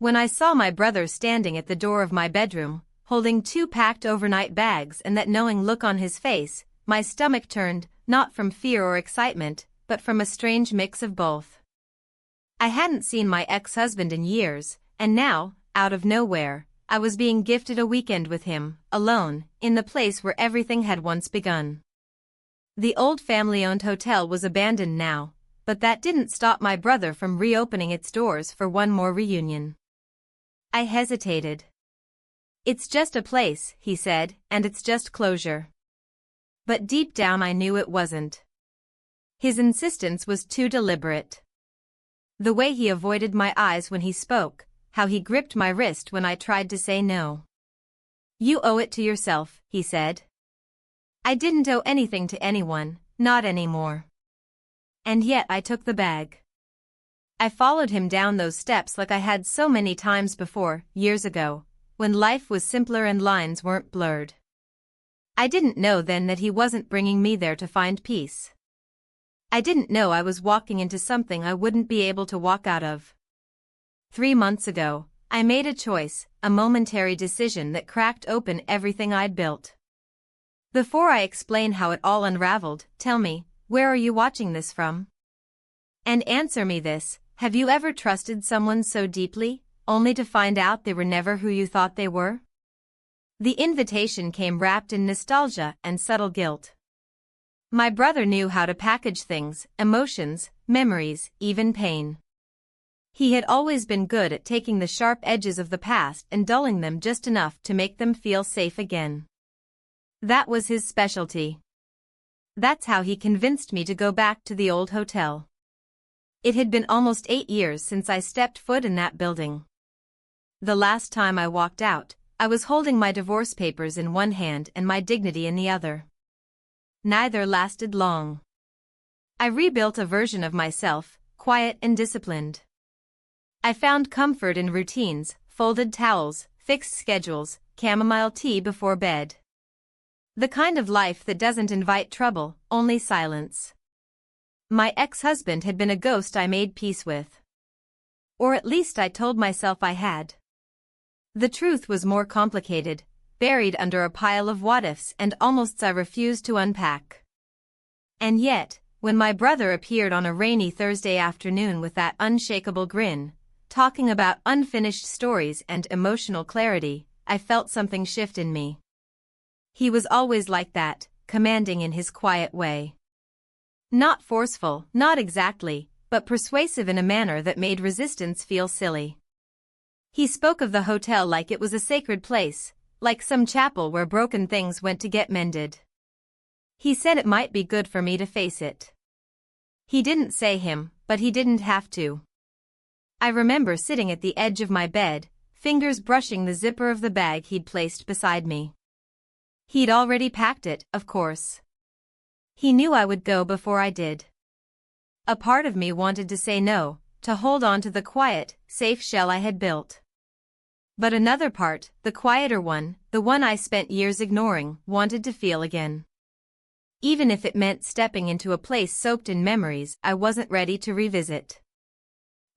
When I saw my brother standing at the door of my bedroom, holding 2 packed overnight bags and that knowing look on his face, my stomach turned, not from fear or excitement, but from a strange mix of both. I hadn't seen my ex-husband in years, and now, out of nowhere, I was being gifted a weekend with him, alone, in the place where everything had once begun. The old family-owned hotel was abandoned now, but that didn't stop my brother from reopening its doors for one more reunion. I hesitated. "It's just a place," he said, "and it's just closure." But deep down I knew it wasn't. His insistence was too deliberate. The way he avoided my eyes when he spoke, how he gripped my wrist when I tried to say no. "You owe it to yourself," he said. I didn't owe anything to anyone, not anymore. And yet I took the bag. I followed him down those steps like I had so many times before, years ago, when life was simpler and lines weren't blurred. I didn't know then that he wasn't bringing me there to find peace. I didn't know I was walking into something I wouldn't be able to walk out of. 3 months ago, I made a choice, a momentary decision that cracked open everything I'd built. Before I explain how it all unraveled, tell me, where are you watching this from? And answer me this: have you ever trusted someone so deeply, only to find out they were never who you thought they were? The invitation came wrapped in nostalgia and subtle guilt. My brother knew how to package things, emotions, memories, even pain. He had always been good at taking the sharp edges of the past and dulling them just enough to make them feel safe again. That was his specialty. That's how he convinced me to go back to the old hotel. It had been almost 8 years since I stepped foot in that building. The last time I walked out, I was holding my divorce papers in one hand and my dignity in the other. Neither lasted long. I rebuilt a version of myself, quiet and disciplined. I found comfort in routines, folded towels, fixed schedules, chamomile tea before bed. The kind of life that doesn't invite trouble, only silence. My ex-husband had been a ghost I made peace with. Or at least I told myself I had. The truth was more complicated, buried under a pile of what-ifs and almosts I refused to unpack. And yet, when my brother appeared on a rainy Thursday afternoon with that unshakable grin, talking about unfinished stories and emotional clarity, I felt something shift in me. He was always like that, commanding in his quiet way. Not forceful, not exactly, but persuasive in a manner that made resistance feel silly. He spoke of the hotel like it was a sacred place, like some chapel where broken things went to get mended. He said it might be good for me to face it. He didn't say him, but he didn't have to. I remember sitting at the edge of my bed, fingers brushing the zipper of the bag he'd placed beside me. He'd already packed it, of course. He knew I would go before I did. A part of me wanted to say no, to hold on to the quiet, safe shell I had built. But another part, the quieter one, the one I spent years ignoring, wanted to feel again. Even if it meant stepping into a place soaked in memories I wasn't ready to revisit.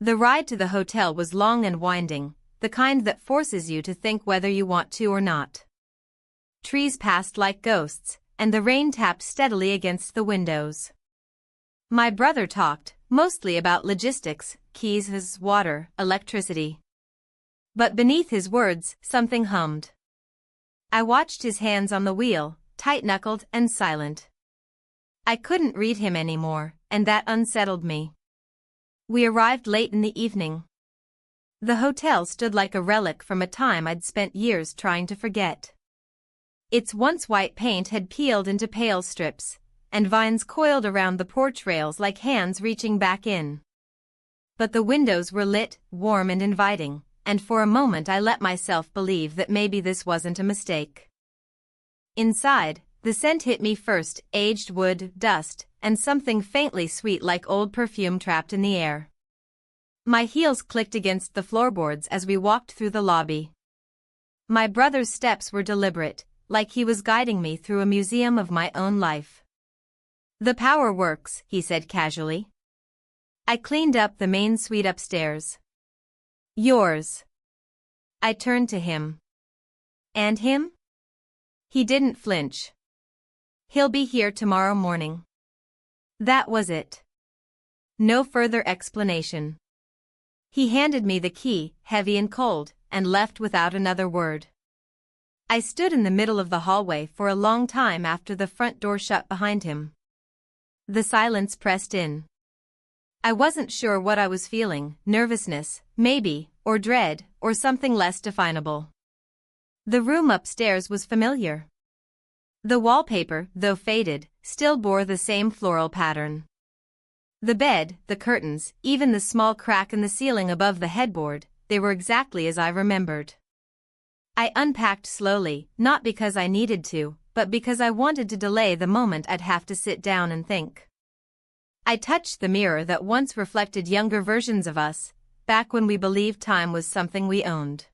The ride to the hotel was long and winding, the kind that forces you to think whether you want to or not. Trees passed like ghosts, and the rain tapped steadily against the windows. My brother talked, mostly about logistics, keys, water, electricity. But beneath his words, something hummed. I watched his hands on the wheel, tight-knuckled and silent. I couldn't read him anymore, and that unsettled me. We arrived late in the evening. The hotel stood like a relic from a time I'd spent years trying to forget. Its once white paint had peeled into pale strips, and vines coiled around the porch rails like hands reaching back in. But the windows were lit, warm and inviting, and for a moment I let myself believe that maybe this wasn't a mistake. Inside, the scent hit me first, aged wood, dust, and something faintly sweet like old perfume trapped in the air. My heels clicked against the floorboards as we walked through the lobby. My brother's steps were deliberate, like he was guiding me through a museum of my own life. "The power works," he said casually. I cleaned up the main suite upstairs. "Yours." I turned to him. And him? He didn't flinch. He'll be here tomorrow morning. That was it. No further explanation. He handed me the key, heavy and cold, and left without another word. I stood in the middle of the hallway for a long time after the front door shut behind him. The silence pressed in. I wasn't sure what I was feeling, nervousness, maybe, or dread, or something less definable. The room upstairs was familiar. The wallpaper, though faded, still bore the same floral pattern. The bed, the curtains, even the small crack in the ceiling above the headboard, they were exactly as I remembered. I unpacked slowly, not because I needed to, but because I wanted to delay the moment I'd have to sit down and think. I touched the mirror that once reflected younger versions of us, back when we believed time was something we owned.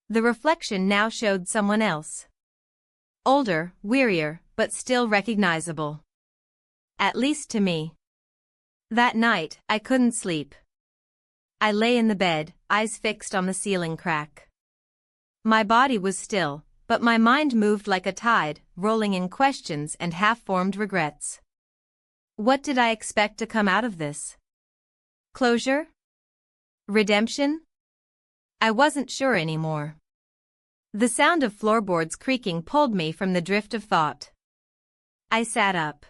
The reflection now showed someone else. Older, wearier, but still recognizable. At least to me. That night, I couldn't sleep. I lay in the bed, eyes fixed on the ceiling crack. My body was still, but my mind moved like a tide, rolling in questions and half-formed regrets. What did I expect to come out of this? Closure? Redemption? I wasn't sure anymore. The sound of floorboards creaking pulled me from the drift of thought. I sat up.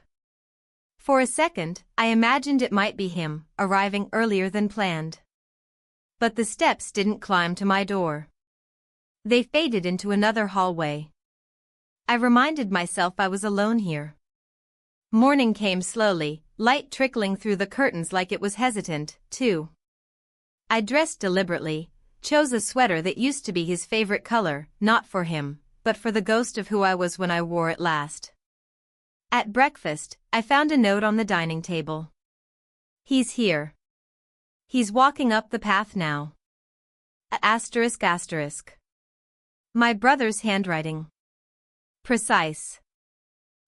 For a second, I imagined it might be him, arriving earlier than planned. But the steps didn't climb to my door. They faded into another hallway. I reminded myself I was alone here. Morning came slowly, light trickling through the curtains like it was hesitant, too. I dressed deliberately, chose a sweater that used to be his favorite color, not for him, but for the ghost of who I was when I wore it last. At breakfast, I found a note on the dining table. He's here. He's walking up the path now. Asterisk asterisk. My brother's handwriting. Precise.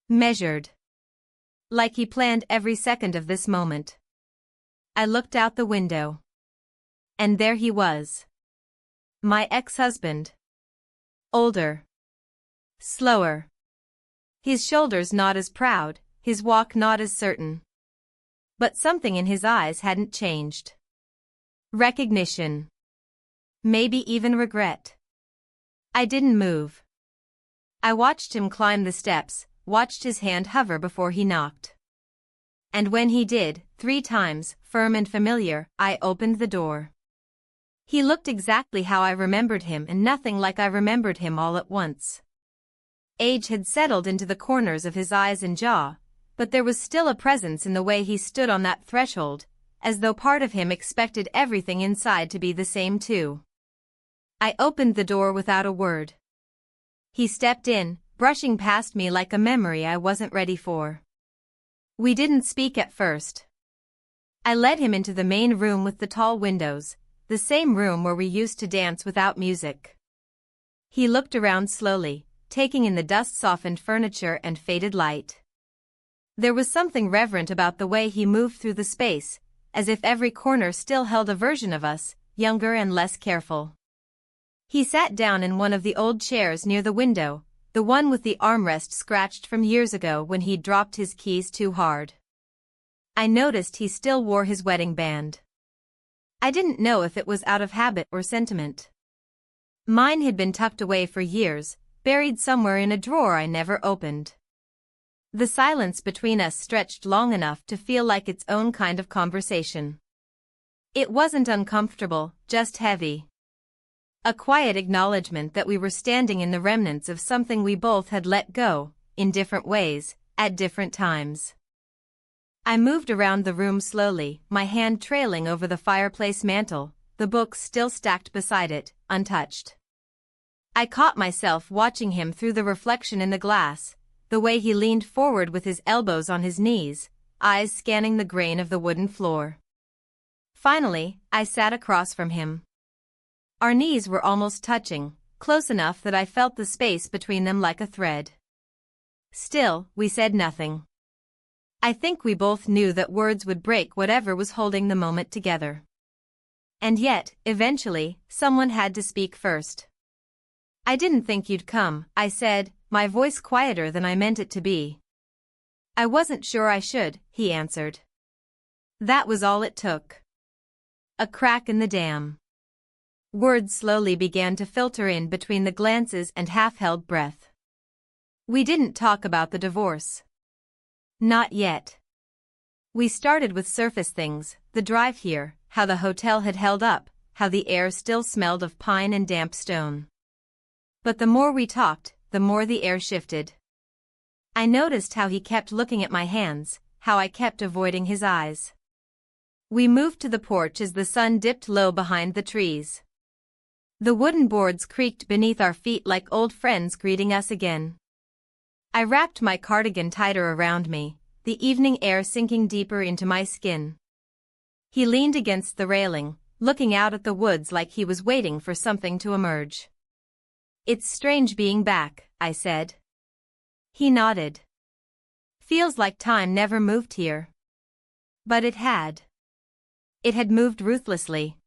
Measured. Like he planned every second of this moment. I looked out the window. And there he was. My ex-husband. Older. Slower. His shoulders not as proud, his walk not as certain. But something in his eyes hadn't changed. Recognition. Maybe even regret. I didn't move. I watched him climb the steps, watched his hand hover before he knocked. And when he did, 3 times, firm and familiar, I opened the door. He looked exactly how I remembered him and nothing like I remembered him all at once. Age had settled into the corners of his eyes and jaw, but there was still a presence in the way he stood on that threshold, as though part of him expected everything inside to be the same too. I opened the door without a word. He stepped in, brushing past me like a memory I wasn't ready for. We didn't speak at first. I led him into the main room with the tall windows, the same room where we used to dance without music. He looked around slowly, taking in the dust-softened furniture and faded light. There was something reverent about the way he moved through the space, as if every corner still held a version of us, younger and less careful. He sat down in one of the old chairs near the window, the one with the armrest scratched from years ago when he'd dropped his keys too hard. I noticed he still wore his wedding band. I didn't know if it was out of habit or sentiment. Mine had been tucked away for years, buried somewhere in a drawer I never opened. The silence between us stretched long enough to feel like its own kind of conversation. It wasn't uncomfortable, just heavy. A quiet acknowledgement that we were standing in the remnants of something we both had let go, in different ways, at different times. I moved around the room slowly, my hand trailing over the fireplace mantel, the books still stacked beside it, untouched. I caught myself watching him through the reflection in the glass, the way he leaned forward with his elbows on his knees, eyes scanning the grain of the wooden floor. Finally, I sat across from him. Our knees were almost touching, close enough that I felt the space between them like a thread. Still, we said nothing. I think we both knew that words would break whatever was holding the moment together. And yet, eventually, someone had to speak first. "I didn't think you'd come," I said, my voice quieter than I meant it to be. "I wasn't sure I should," he answered. That was all it took. A crack in the dam. Words slowly began to filter in between the glances and half-held breath. We didn't talk about the divorce. Not yet. We started with surface things, the drive here, how the hotel had held up, how the air still smelled of pine and damp stone. But the more we talked, the more the air shifted. I noticed how he kept looking at my hands, how I kept avoiding his eyes. We moved to the porch as the sun dipped low behind the trees. The wooden boards creaked beneath our feet like old friends greeting us again. I wrapped my cardigan tighter around me, the evening air sinking deeper into my skin. He leaned against the railing, looking out at the woods like he was waiting for something to emerge. "It's strange being back," I said. He nodded. "Feels like time never moved here." But it had. It had moved ruthlessly.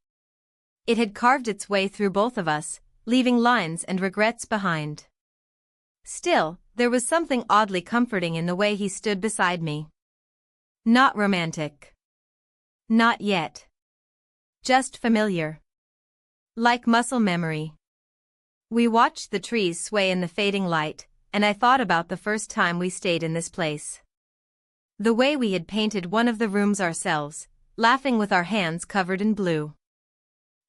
It had carved its way through both of us, leaving lines and regrets behind. Still, there was something oddly comforting in the way he stood beside me. Not romantic. Not yet. Just familiar. Like muscle memory. We watched the trees sway in the fading light, and I thought about the first time we stayed in this place. The way we had painted one of the rooms ourselves, laughing with our hands covered in blue.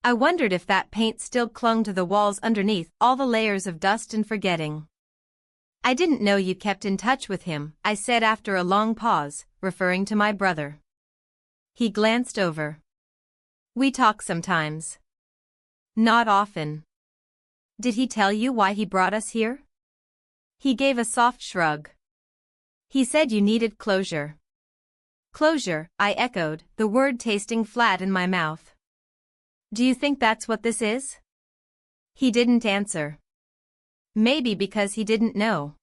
I wondered if that paint still clung to the walls underneath all the layers of dust and forgetting. "I didn't know you kept in touch with him," I said after a long pause, referring to my brother. He glanced over. "We talk sometimes." "Not often." "Did he tell you why he brought us here?" He gave a soft shrug. "He said you needed closure." "Closure," I echoed, the word tasting flat in my mouth. "Do you think that's what this is?" He didn't answer. Maybe because he didn't know.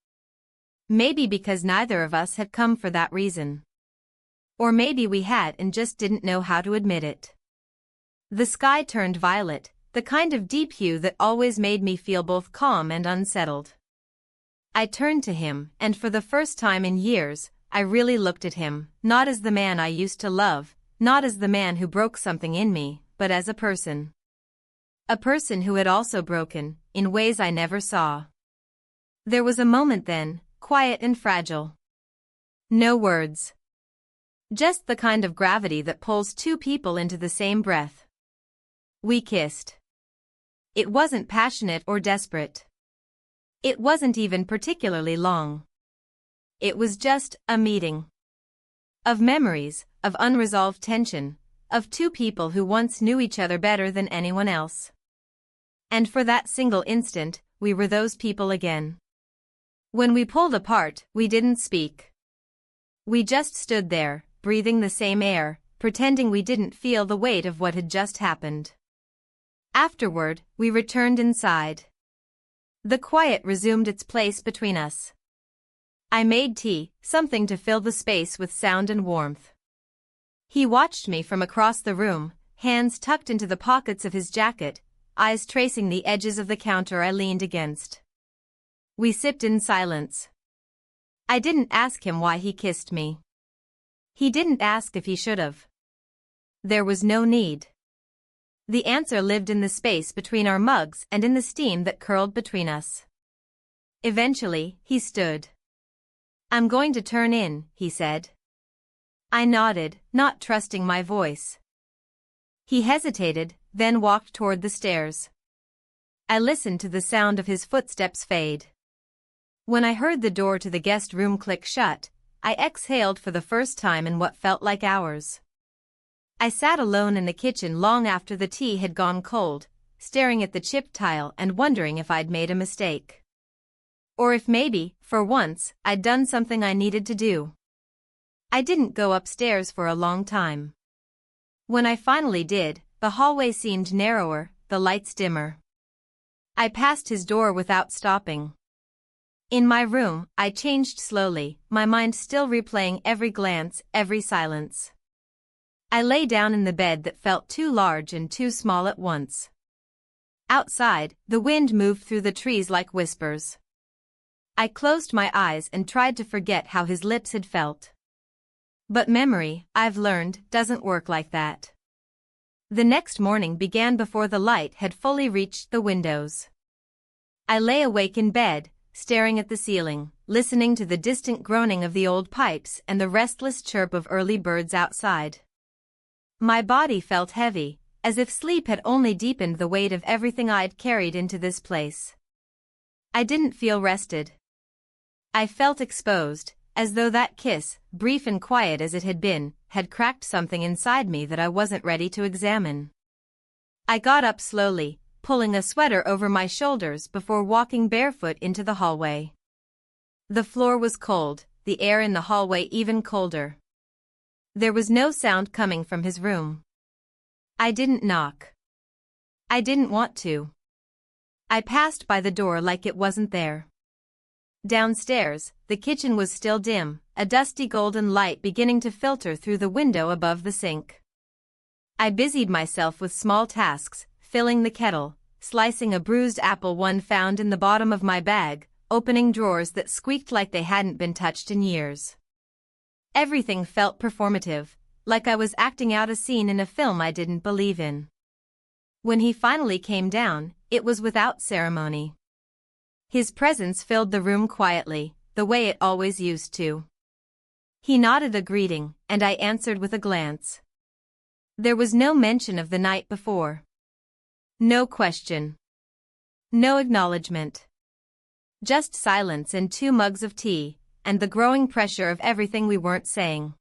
Maybe because neither of us had come for that reason. Or maybe we had and just didn't know how to admit it. The sky turned violet, the kind of deep hue that always made me feel both calm and unsettled. I turned to him, and for the first time in years, I really looked at him, not as the man I used to love, not as the man who broke something in me, but as a person. A person who had also broken, in ways I never saw. There was a moment then, quiet and fragile. No words. Just the kind of gravity that pulls two people into the same breath. We kissed. It wasn't passionate or desperate. It wasn't even particularly long. It was just a meeting. Of memories, of unresolved tension, of two people who once knew each other better than anyone else. And for that single instant, we were those people again. When we pulled apart, we didn't speak. We just stood there, breathing the same air, pretending we didn't feel the weight of what had just happened. Afterward, we returned inside. The quiet resumed its place between us. I made tea, something to fill the space with sound and warmth. He watched me from across the room, hands tucked into the pockets of his jacket, eyes tracing the edges of the counter I leaned against. We sipped in silence. I didn't ask him why he kissed me. He didn't ask if he should have. There was no need. The answer lived in the space between our mugs and in the steam that curled between us. Eventually, he stood. "I'm going to turn in," he said. I nodded, not trusting my voice. He hesitated, then walked toward the stairs. I listened to the sound of his footsteps fade. When I heard the door to the guest room click shut, I exhaled for the first time in what felt like hours. I sat alone in the kitchen long after the tea had gone cold, staring at the chipped tile and wondering if I'd made a mistake. Or if maybe, for once, I'd done something I needed to do. I didn't go upstairs for a long time. When I finally did, the hallway seemed narrower, the lights dimmer. I passed his door without stopping. In my room, I changed slowly, my mind still replaying every glance, every silence. I lay down in the bed that felt too large and too small at once. Outside, the wind moved through the trees like whispers. I closed my eyes and tried to forget how his lips had felt. But memory, I've learned, doesn't work like that. The next morning began before the light had fully reached the windows. I lay awake in bed, staring at the ceiling, listening to the distant groaning of the old pipes and the restless chirp of early birds outside. My body felt heavy, as if sleep had only deepened the weight of everything I'd carried into this place. I didn't feel rested. I felt exposed, as though that kiss, brief and quiet as it had been, had cracked something inside me that I wasn't ready to examine. I got up slowly, pulling a sweater over my shoulders before walking barefoot into the hallway. The floor was cold, the air in the hallway even colder. There was no sound coming from his room. I didn't knock. I didn't want to. I passed by the door like it wasn't there. Downstairs, the kitchen was still dim, a dusty golden light beginning to filter through the window above the sink. I busied myself with small tasks, filling the kettle, slicing a bruised apple one found in the bottom of my bag, opening drawers that squeaked like they hadn't been touched in years. Everything felt performative, like I was acting out a scene in a film I didn't believe in. When he finally came down, it was without ceremony. His presence filled the room quietly, the way it always used to. He nodded a greeting, and I answered with a glance. There was no mention of the night before. No question. No acknowledgement. Just silence and 2 mugs of tea, and the growing pressure of everything we weren't saying.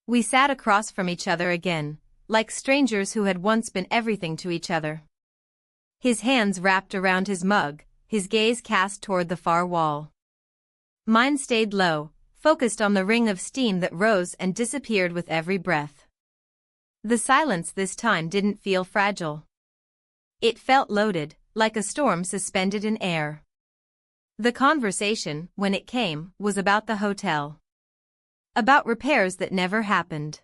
We sat across from each other again, like strangers who had once been everything to each other. His hands wrapped around his mug, his gaze cast toward the far wall. Mine stayed low, focused on the ring of steam that rose and disappeared with every breath. The silence this time didn't feel fragile. It felt loaded, like a storm suspended in air. The conversation, when it came, was about the hotel. About repairs that never happened.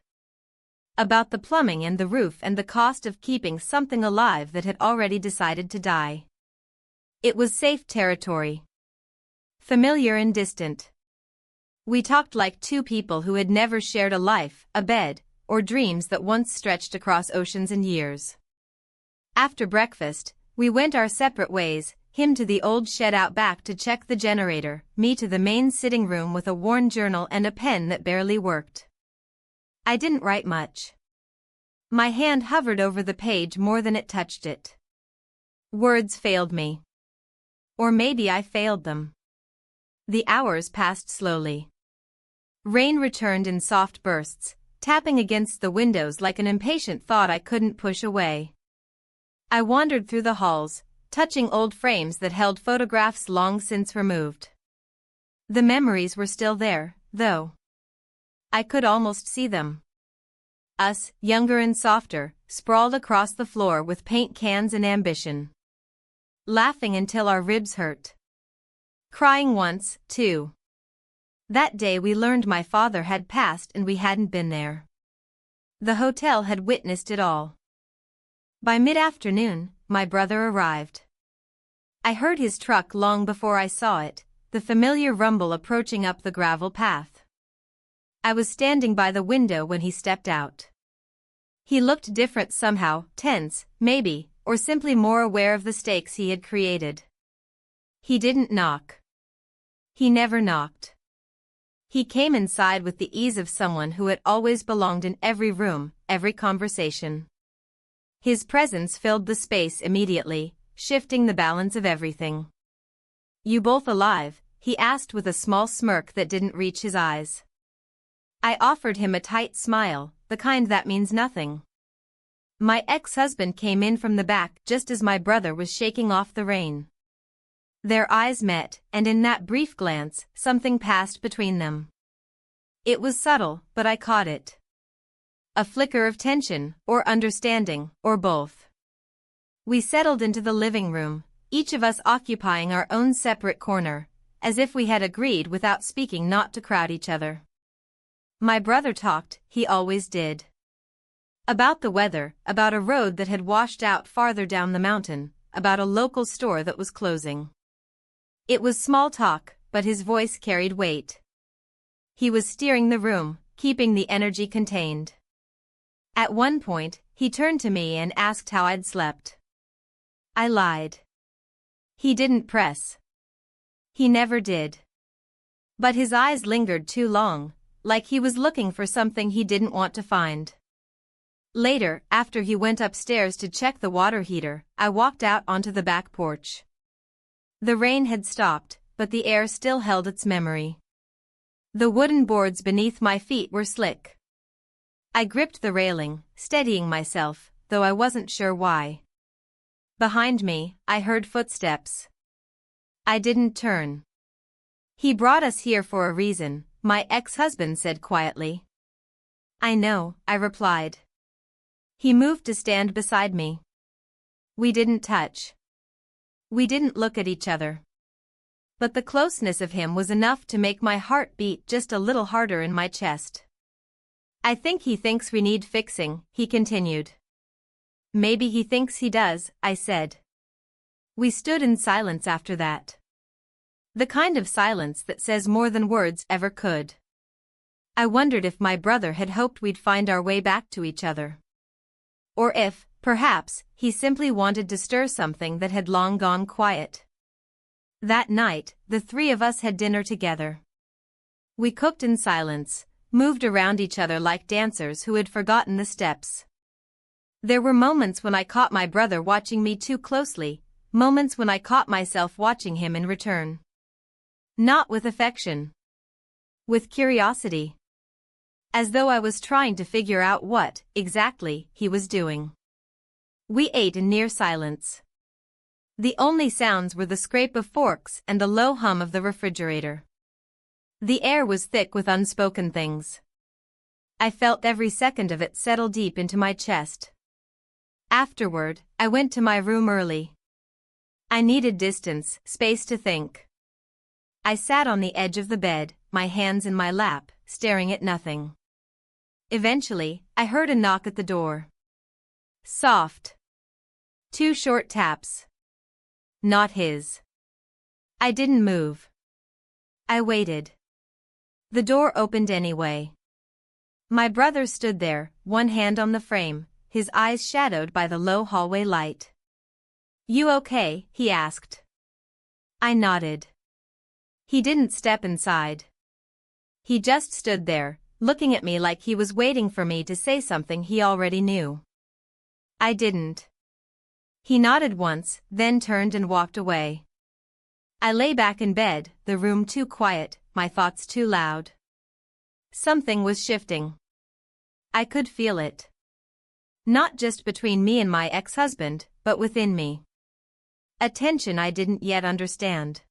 About the plumbing and the roof and the cost of keeping something alive that had already decided to die. It was safe territory. Familiar and distant. We talked like 2 people who had never shared a life, a bed, or dreams that once stretched across oceans and years. After breakfast, we went our separate ways, him to the old shed out back to check the generator, me to the main sitting room with a worn journal and a pen that barely worked. I didn't write much. My hand hovered over the page more than it touched it. Words failed me. Or maybe I failed them. The hours passed slowly. Rain returned in soft bursts, tapping against the windows like an impatient thought I couldn't push away. I wandered through the halls, touching old frames that held photographs long since removed. The memories were still there, though. I could almost see them. Us, younger and softer, sprawled across the floor with paint cans and ambition. Laughing until our ribs hurt. Crying once, too. That day we learned my father had passed and we hadn't been there. The hotel had witnessed it all. By mid-afternoon, my brother arrived. I heard his truck long before I saw it, the familiar rumble approaching up the gravel path. I was standing by the window when he stepped out. He looked different somehow, tense, maybe, or simply more aware of the stakes he had created. He didn't knock. He never knocked. He came inside with the ease of someone who had always belonged in every room, every conversation. His presence filled the space immediately, shifting the balance of everything. "You both alive?" he asked with a small smirk that didn't reach his eyes. I offered him a tight smile, the kind that means nothing. My ex-husband came in from the back just as my brother was shaking off the rain. Their eyes met, and in that brief glance, something passed between them. It was subtle, but I caught it. A flicker of tension, or understanding, or both. We settled into the living room, each of us occupying our own separate corner, as if we had agreed without speaking not to crowd each other. My brother talked, he always did. About the weather, about a road that had washed out farther down the mountain, about a local store that was closing. It was small talk, but his voice carried weight. He was steering the room, keeping the energy contained. At one point, he turned to me and asked how I'd slept. I lied. He didn't press. He never did. But his eyes lingered too long, like he was looking for something he didn't want to find. Later, after he went upstairs to check the water heater, I walked out onto the back porch. The rain had stopped, but the air still held its memory. The wooden boards beneath my feet were slick. I gripped the railing, steadying myself, though I wasn't sure why. Behind me, I heard footsteps. I didn't turn. He brought us here for a reason, my ex-husband said quietly. I know, I replied. He moved to stand beside me. We didn't touch. We didn't look at each other. But the closeness of him was enough to make my heart beat just a little harder in my chest. I think he thinks we need fixing, he continued. Maybe he thinks he does, I said. We stood in silence after that. The kind of silence that says more than words ever could. I wondered if my brother had hoped we'd find our way back to each other. Or if, perhaps, he simply wanted to stir something that had long gone quiet. That night, the three of us had dinner together. We cooked in silence, moved around each other like dancers who had forgotten the steps. There were moments when I caught my brother watching me too closely, moments when I caught myself watching him in return. Not with affection. With curiosity. As though I was trying to figure out what, exactly, he was doing. We ate in near silence. The only sounds were the scrape of forks and the low hum of the refrigerator. The air was thick with unspoken things. I felt every second of it settle deep into my chest. Afterward, I went to my room early. I needed distance, space to think. I sat on the edge of the bed, my hands in my lap, staring at nothing. Eventually, I heard a knock at the door. Soft. 2 short taps. Not his. I didn't move. I waited. The door opened anyway. My brother stood there, one hand on the frame, his eyes shadowed by the low hallway light. You okay? He asked. I nodded. He didn't step inside. He just stood there, looking at me like he was waiting for me to say something he already knew. I didn't. He nodded once, then turned and walked away. I lay back in bed, the room too quiet, my thoughts too loud. Something was shifting. I could feel it. Not just between me and my ex-husband, but within me. A tension I didn't yet understand.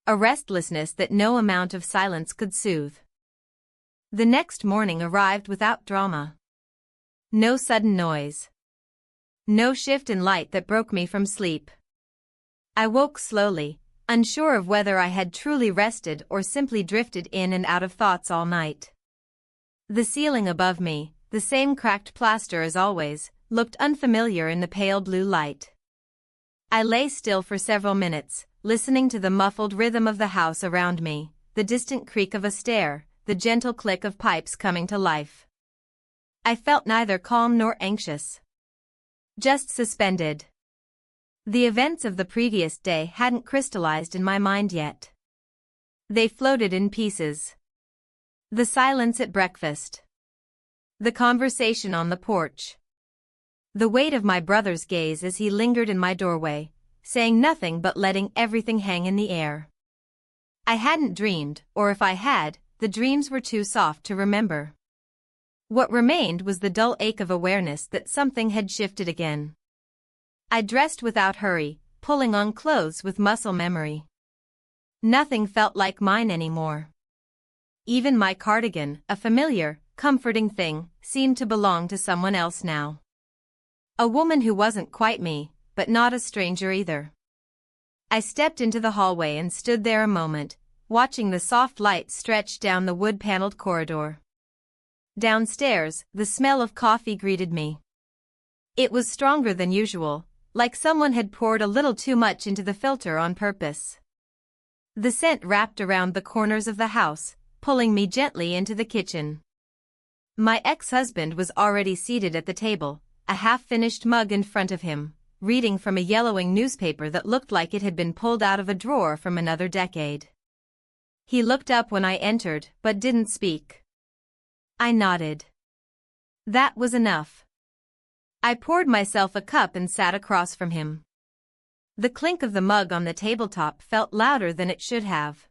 A restlessness that no amount of silence could soothe. The next morning arrived without drama. No sudden noise. No shift in light that broke me from sleep. I woke slowly, unsure of whether I had truly rested or simply drifted in and out of thoughts all night. The ceiling above me, the same cracked plaster as always, looked unfamiliar in the pale blue light. I lay still for several minutes, listening to the muffled rhythm of the house around me, the distant creak of a stair, the gentle click of pipes coming to life. I felt neither calm nor anxious. Just suspended. The events of the previous day hadn't crystallized in my mind yet. They floated in pieces. The silence at breakfast. The conversation on the porch. The weight of my brother's gaze as he lingered in my doorway, saying nothing but letting everything hang in the air. I hadn't dreamed, or if I had, the dreams were too soft to remember. What remained was the dull ache of awareness that something had shifted again. I dressed without hurry, pulling on clothes with muscle memory. Nothing felt like mine anymore. Even my cardigan, a familiar, comforting thing, seemed to belong to someone else now. A woman who wasn't quite me, but not a stranger either. I stepped into the hallway and stood there a moment, watching the soft light stretch down the wood-paneled corridor. Downstairs, the smell of coffee greeted me. It was stronger than usual, like someone had poured a little too much into the filter on purpose. The scent wrapped around the corners of the house, pulling me gently into the kitchen. My ex-husband was already seated at the table, a half-finished mug in front of him, reading from a yellowing newspaper that looked like it had been pulled out of a drawer from another decade. He looked up when I entered, but didn't speak. I nodded. That was enough. I poured myself a cup and sat across from him. The clink of the mug on the tabletop felt louder than it should have.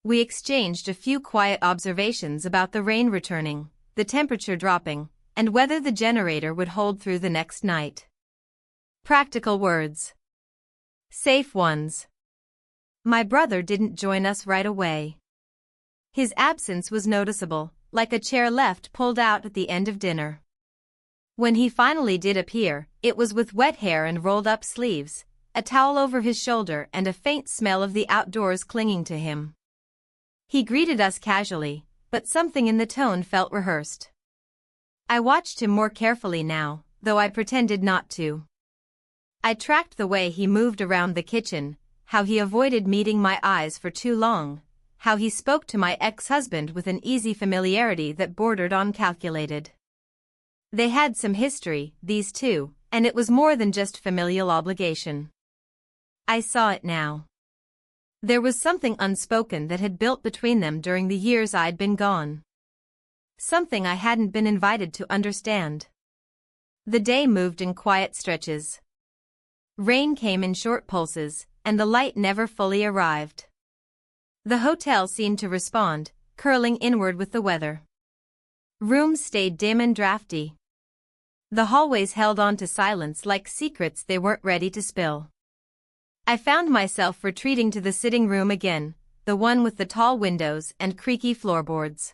We exchanged a few quiet observations about the rain returning, the temperature dropping, and whether the generator would hold through the next night. Practical words. Safe ones. My brother didn't join us right away. His absence was noticeable, like a chair left pulled out at the end of dinner. When he finally did appear, it was with wet hair and rolled-up sleeves, a towel over his shoulder and a faint smell of the outdoors clinging to him. He greeted us casually, but something in the tone felt rehearsed. I watched him more carefully now, though I pretended not to. I tracked the way he moved around the kitchen, how he avoided meeting my eyes for too long, how he spoke to my ex-husband with an easy familiarity that bordered on calculated. They had some history, these two, and it was more than just familial obligation. I saw it now. There was something unspoken that had built between them during the years I'd been gone. Something I hadn't been invited to understand. The day moved in quiet stretches. Rain came in short pulses, and the light never fully arrived. The hotel seemed to respond, curling inward with the weather. Rooms stayed dim and drafty. The hallways held on to silence like secrets they weren't ready to spill. I found myself retreating to the sitting room again, the one with the tall windows and creaky floorboards.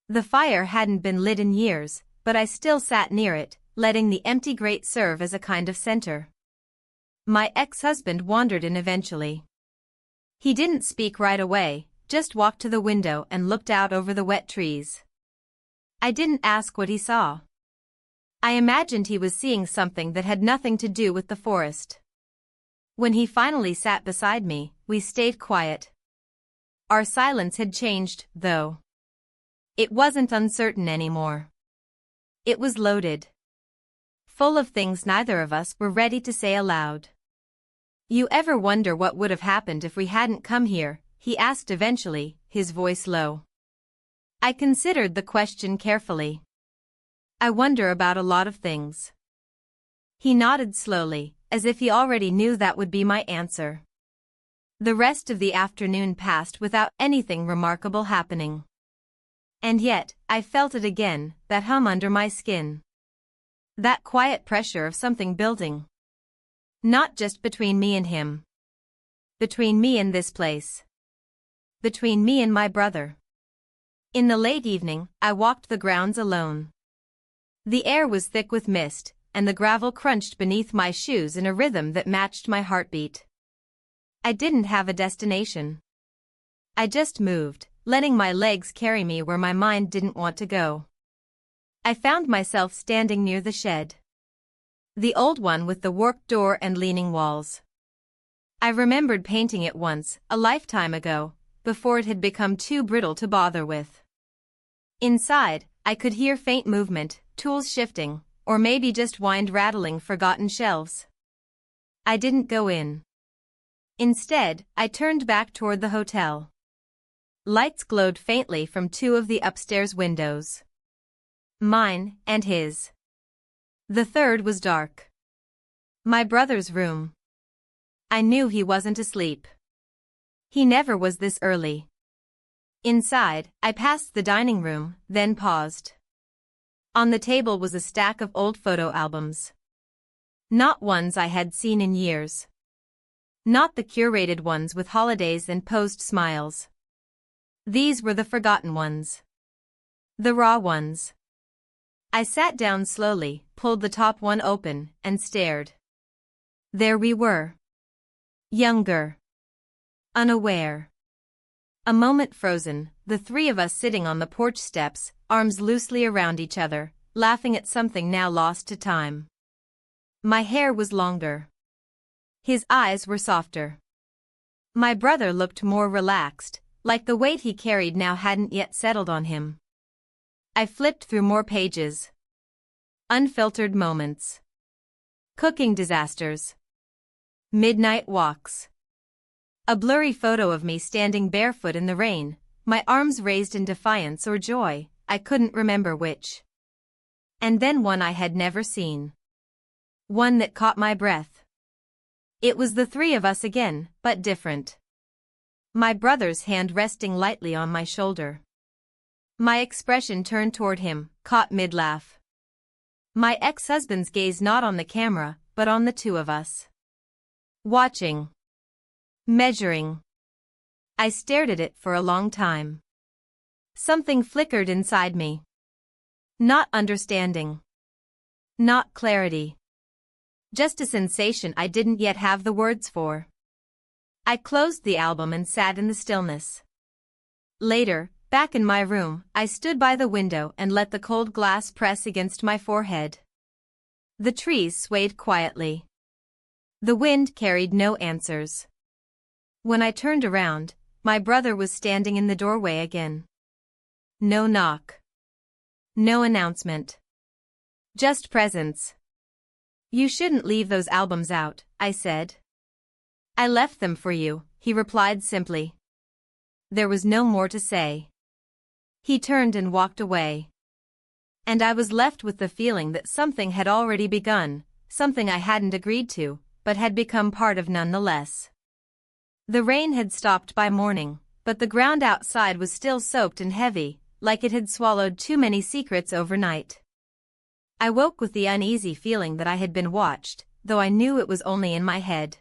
The fire hadn't been lit in years, but I still sat near it, letting the empty grate serve as a kind of center. My ex-husband wandered in eventually. He didn't speak right away, just walked to the window and looked out over the wet trees. I didn't ask what he saw. I imagined he was seeing something that had nothing to do with the forest. When he finally sat beside me, we stayed quiet. Our silence had changed, though. It wasn't uncertain anymore. It was loaded. Full of things neither of us were ready to say aloud. You ever wonder what would have happened if we hadn't come here? He asked eventually, his voice low. I considered the question carefully. I wonder about a lot of things. He nodded slowly, as if he already knew that would be my answer. The rest of the afternoon passed without anything remarkable happening. And yet, I felt it again, that hum under my skin. That quiet pressure of something building. Not just between me and him. Between me and this place. Between me and my brother. In the late evening, I walked the grounds alone. The air was thick with mist, and the gravel crunched beneath my shoes in a rhythm that matched my heartbeat. I didn't have a destination. I just moved, letting my legs carry me where my mind didn't want to go. I found myself standing near the shed. The old one with the warped door and leaning walls. I remembered painting it once, a lifetime ago, before it had become too brittle to bother with. Inside, I could hear faint movement, tools shifting, or maybe just wind rattling forgotten shelves. I didn't go in. Instead, I turned back toward the hotel. Lights glowed faintly from two of the upstairs windows. Mine and his. The third was dark. My brother's room. I knew he wasn't asleep. He never was this early. Inside, I passed the dining room, then paused. On the table was a stack of old photo albums. Not ones I had seen in years. Not the curated ones with holidays and posed smiles. These were the forgotten ones. The raw ones. I sat down slowly, pulled the top one open, and stared. There we were. Younger. Unaware. A moment frozen, the three of us sitting on the porch steps, arms loosely around each other, laughing at something now lost to time. My hair was longer. His eyes were softer. My brother looked more relaxed, like the weight he carried now hadn't yet settled on him. I flipped through more pages. Unfiltered moments. Cooking disasters. Midnight walks. A blurry photo of me standing barefoot in the rain, my arms raised in defiance or joy, I couldn't remember which. And then one I had never seen. One that caught my breath. It was the three of us again, but different. My brother's hand resting lightly on my shoulder. My expression turned toward him, caught mid-laugh. My ex-husband's gaze not on the camera, but on the two of us. Watching. Measuring. I stared at it for a long time. Something flickered inside me. Not understanding. Not clarity. Just a sensation I didn't yet have the words for. I closed the album and sat in the stillness. Later, back in my room, I stood by the window and let the cold glass press against my forehead. The trees swayed quietly. The wind carried no answers. When I turned around, my brother was standing in the doorway again. No knock. No announcement. Just presence. You shouldn't leave those albums out, I said. I left them for you, he replied simply. There was no more to say. He turned and walked away. And I was left with the feeling that something had already begun, something I hadn't agreed to, but had become part of nonetheless. The rain had stopped by morning, but the ground outside was still soaked and heavy, like it had swallowed too many secrets overnight. I woke with the uneasy feeling that I had been watched, though I knew it was only in my head.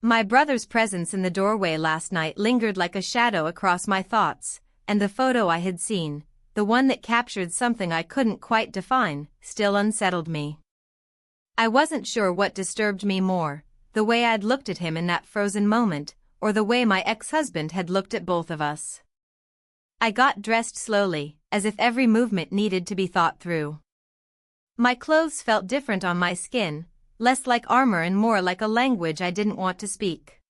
My brother's presence in the doorway last night lingered like a shadow across my thoughts, and the photo I had seen, the one that captured something I couldn't quite define, still unsettled me. I wasn't sure what disturbed me more, the way I'd looked at him in that frozen moment, or the way my ex-husband had looked at both of us. I got dressed slowly, as if every movement needed to be thought through. My clothes felt different on my skin, less like armor and more like a language I didn't want to speak.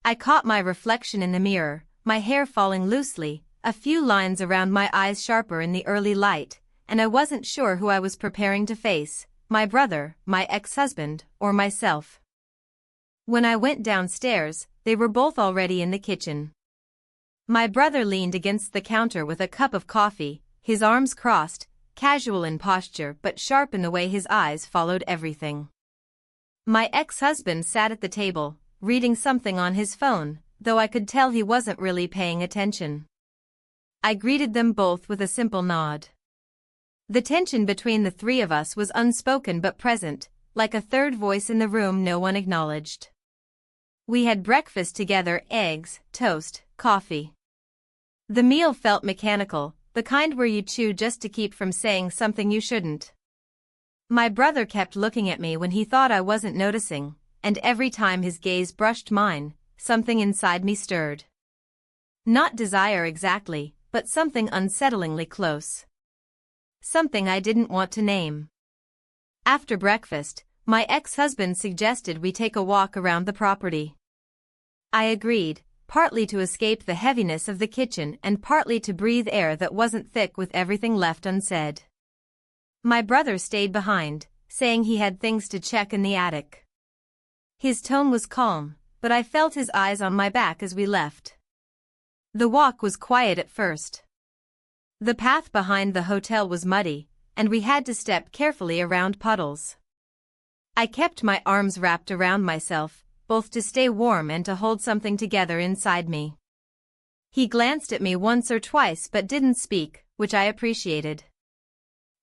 I caught my reflection in the mirror, my hair falling loosely, a few lines around my eyes sharper in the early light, and I wasn't sure who I was preparing to face, my brother, my ex-husband, or myself. When I went downstairs, they were both already in the kitchen. My brother leaned against the counter with a cup of coffee, his arms crossed, casual in posture but sharp in the way his eyes followed everything. My ex-husband sat at the table, reading something on his phone, though I could tell he wasn't really paying attention. I greeted them both with a simple nod. The tension between the three of us was unspoken but present, like a third voice in the room no one acknowledged. We had breakfast together, eggs, toast, coffee. The meal felt mechanical, the kind where you chew just to keep from saying something you shouldn't. My brother kept looking at me when he thought I wasn't noticing, and every time his gaze brushed mine, something inside me stirred. Not desire exactly, but something unsettlingly close. Something I didn't want to name. After breakfast, my ex-husband suggested we take a walk around the property. I agreed, partly to escape the heaviness of the kitchen and partly to breathe air that wasn't thick with everything left unsaid. My brother stayed behind, saying he had things to check in the attic. His tone was calm, but I felt his eyes on my back as we left. The walk was quiet at first. The path behind the hotel was muddy, and we had to step carefully around puddles. I kept my arms wrapped around myself, both to stay warm and to hold something together inside me. He glanced at me once or twice but didn't speak, which I appreciated.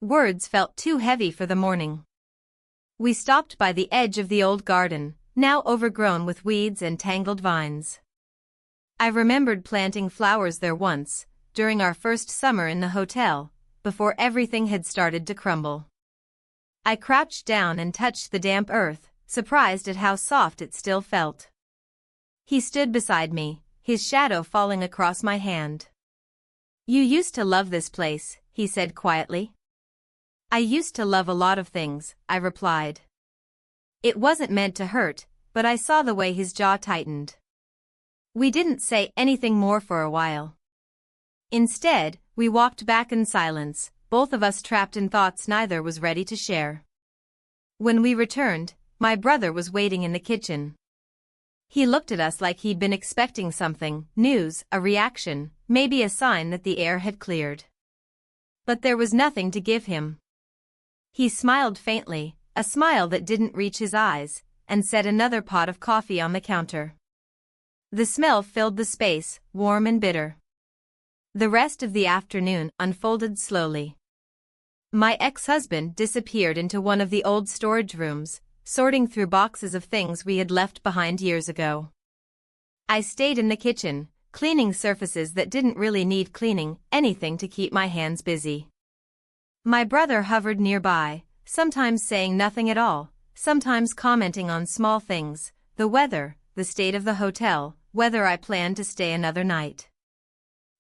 Words felt too heavy for the morning. We stopped by the edge of the old garden, now overgrown with weeds and tangled vines. I remembered planting flowers there once, during our first summer in the hotel, before everything had started to crumble. I crouched down and touched the damp earth, surprised at how soft it still felt. He stood beside me, his shadow falling across my hand. You used to love this place, he said quietly. I used to love a lot of things, I replied. It wasn't meant to hurt, but I saw the way his jaw tightened. We didn't say anything more for a while. Instead, we walked back in silence, both of us trapped in thoughts neither was ready to share. When we returned, my brother was waiting in the kitchen. He looked at us like he'd been expecting something, news, a reaction, maybe a sign that the air had cleared. But there was nothing to give him. He smiled faintly, a smile that didn't reach his eyes, and set another pot of coffee on the counter. The smell filled the space, warm and bitter. The rest of the afternoon unfolded slowly. My ex-husband disappeared into one of the old storage rooms, sorting through boxes of things we had left behind years ago. I stayed in the kitchen, cleaning surfaces that didn't really need cleaning, anything to keep my hands busy. My brother hovered nearby, sometimes saying nothing at all, sometimes commenting on small things, the weather, the state of the hotel, whether I planned to stay another night.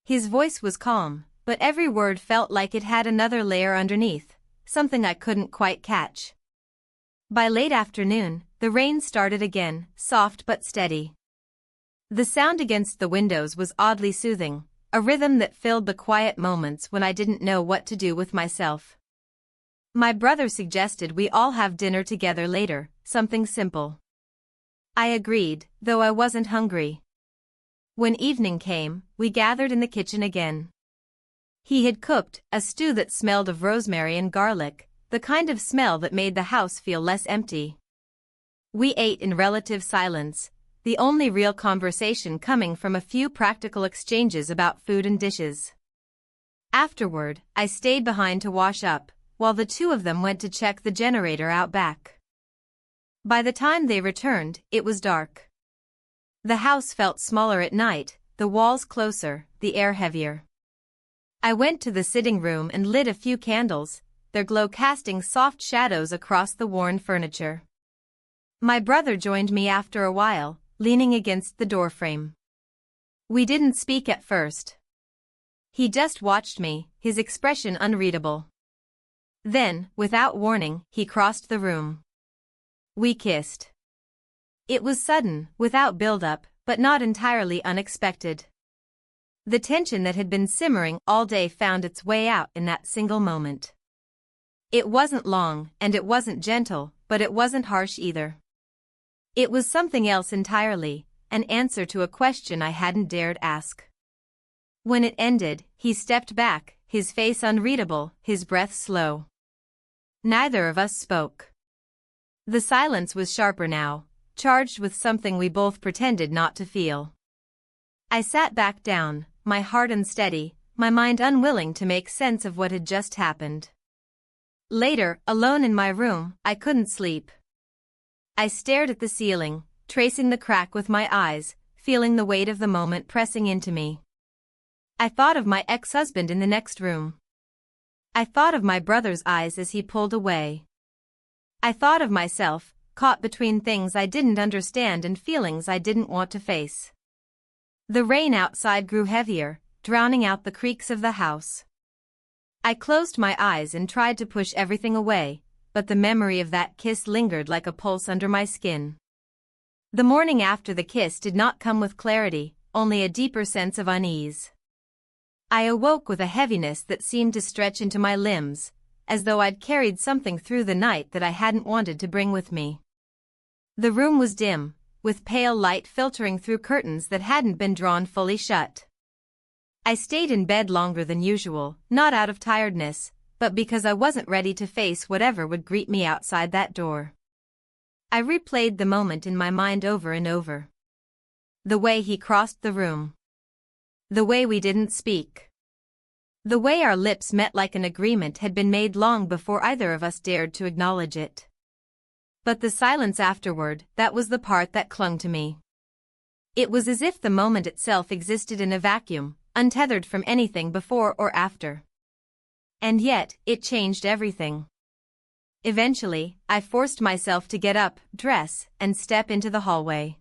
His voice was calm, but every word felt like it had another layer underneath, something I couldn't quite catch. By late afternoon, the rain started again, soft but steady. The sound against the windows was oddly soothing, a rhythm that filled the quiet moments when I didn't know what to do with myself. My brother suggested we all have dinner together later, something simple. I agreed, though I wasn't hungry. When evening came, we gathered in the kitchen again. He had cooked a stew that smelled of rosemary and garlic, the kind of smell that made the house feel less empty. We ate in relative silence, the only real conversation coming from a few practical exchanges about food and dishes. Afterward, I stayed behind to wash up, while the two of them went to check the generator out back. By the time they returned, it was dark. The house felt smaller at night, the walls closer, the air heavier. I went to the sitting room and lit a few candles, their glow casting soft shadows across the worn furniture. My brother joined me after a while, leaning against the doorframe. We didn't speak at first. He just watched me, his expression unreadable. Then, without warning, he crossed the room. We kissed. It was sudden, without build-up, but not entirely unexpected. The tension that had been simmering all day found its way out in that single moment. It wasn't long, and it wasn't gentle, but it wasn't harsh either. It was something else entirely, an answer to a question I hadn't dared ask. When it ended, he stepped back, his face unreadable, his breath slow. Neither of us spoke. The silence was sharper now, charged with something we both pretended not to feel. I sat back down, my heart unsteady, my mind unwilling to make sense of what had just happened. Later, alone in my room, I couldn't sleep. I stared at the ceiling, tracing the crack with my eyes, feeling the weight of the moment pressing into me. I thought of my ex-husband in the next room. I thought of my brother's eyes as he pulled away. I thought of myself, caught between things I didn't understand and feelings I didn't want to face. The rain outside grew heavier, drowning out the creaks of the house. I closed my eyes and tried to push everything away, but the memory of that kiss lingered like a pulse under my skin. The morning after the kiss did not come with clarity, only a deeper sense of unease. I awoke with a heaviness that seemed to stretch into my limbs, as though I'd carried something through the night that I hadn't wanted to bring with me. The room was dim, with pale light filtering through curtains that hadn't been drawn fully shut. I stayed in bed longer than usual, not out of tiredness, but because I wasn't ready to face whatever would greet me outside that door. I replayed the moment in my mind over and over. The way he crossed the room. The way we didn't speak. The way our lips met like an agreement had been made long before either of us dared to acknowledge it. But the silence afterward, that was the part that clung to me. It was as if the moment itself existed in a vacuum, untethered from anything before or after. And yet, it changed everything. Eventually, I forced myself to get up, dress, and step into the hallway.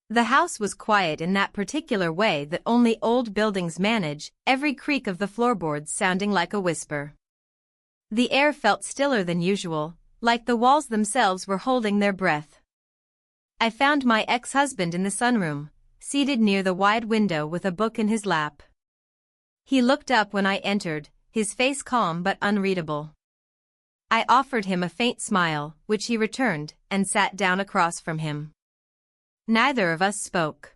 The house was quiet in that particular way that only old buildings manage, every creak of the floorboards sounding like a whisper. The air felt stiller than usual, like the walls themselves were holding their breath. I found my ex-husband in the sunroom, seated near the wide window with a book in his lap. He looked up when I entered, his face calm but unreadable. I offered him a faint smile, which he returned, and sat down across from him. Neither of us spoke.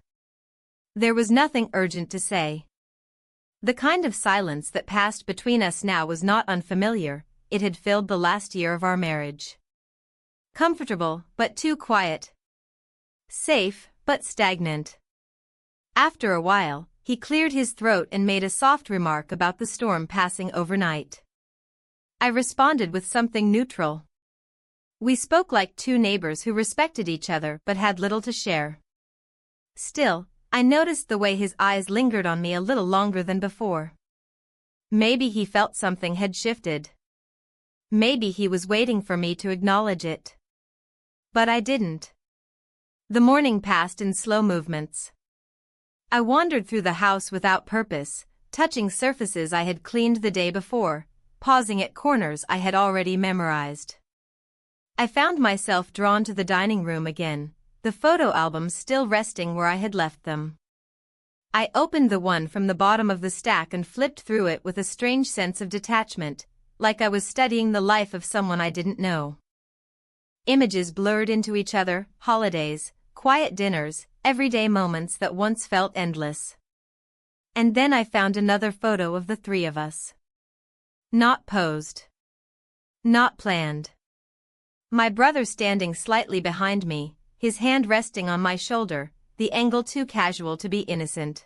There was nothing urgent to say. The kind of silence that passed between us now was not unfamiliar, it had filled the last year of our marriage. Comfortable, but too quiet. Safe, but stagnant. After a while, he cleared his throat and made a soft remark about the storm passing overnight. I responded with something neutral. We spoke like two neighbors who respected each other but had little to share. Still, I noticed the way his eyes lingered on me a little longer than before. Maybe he felt something had shifted. Maybe he was waiting for me to acknowledge it. But I didn't. The morning passed in slow movements. I wandered through the house without purpose, touching surfaces I had cleaned the day before, pausing at corners I had already memorized. I found myself drawn to the dining room again, the photo albums still resting where I had left them. I opened the one from the bottom of the stack and flipped through it with a strange sense of detachment, like I was studying the life of someone I didn't know. Images blurred into each other, holidays, quiet dinners, everyday moments that once felt endless. And then I found another photo of the three of us. Not posed. Not planned. My brother standing slightly behind me, his hand resting on my shoulder, the angle too casual to be innocent.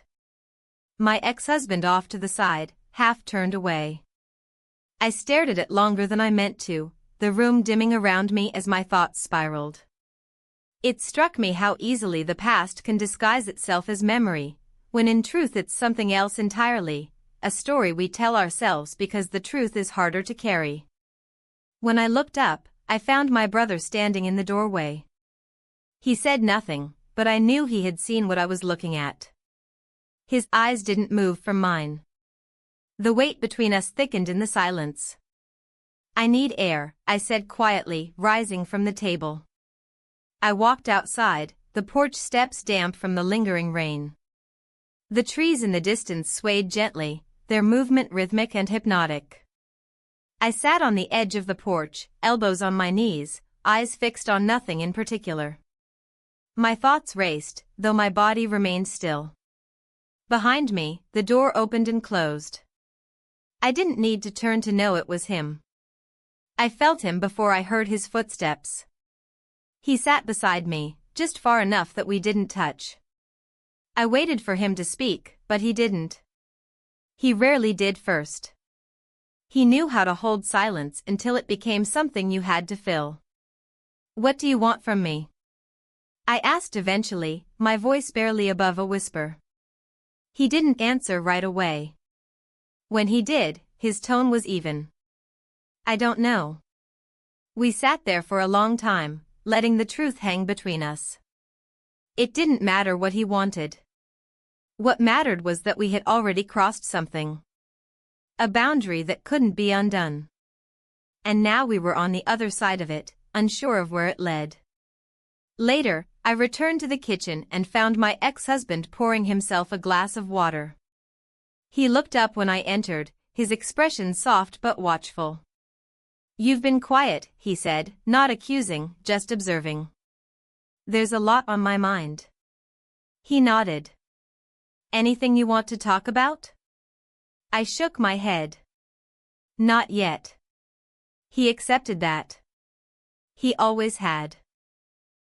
My ex-husband off to the side, half turned away. I stared at it longer than I meant to, the room dimming around me as my thoughts spiraled. It struck me how easily the past can disguise itself as memory, when in truth it's something else entirely, a story we tell ourselves because the truth is harder to carry. When I looked up, I found my brother standing in the doorway. He said nothing, but I knew he had seen what I was looking at. His eyes didn't move from mine. The weight between us thickened in the silence. "I need air," I said quietly, rising from the table. I walked outside, the porch steps damp from the lingering rain. The trees in the distance swayed gently, their movement rhythmic and hypnotic. I sat on the edge of the porch, elbows on my knees, eyes fixed on nothing in particular. My thoughts raced, though my body remained still. Behind me, the door opened and closed. I didn't need to turn to know it was him. I felt him before I heard his footsteps. He sat beside me, just far enough that we didn't touch. I waited for him to speak, but he didn't. He rarely did first. He knew how to hold silence until it became something you had to fill. "What do you want from me?" I asked eventually, my voice barely above a whisper. He didn't answer right away. When he did, his tone was even. "I don't know." We sat there for a long time, letting the truth hang between us. It didn't matter what he wanted. What mattered was that we had already crossed something. A boundary that couldn't be undone. And now we were on the other side of it, unsure of where it led. Later, I returned to the kitchen and found my ex-husband pouring himself a glass of water. He looked up when I entered, his expression soft but watchful. "You've been quiet," he said, not accusing, just observing. "There's a lot on my mind." He nodded. "Anything you want to talk about?" I shook my head. "Not yet." He accepted that. He always had.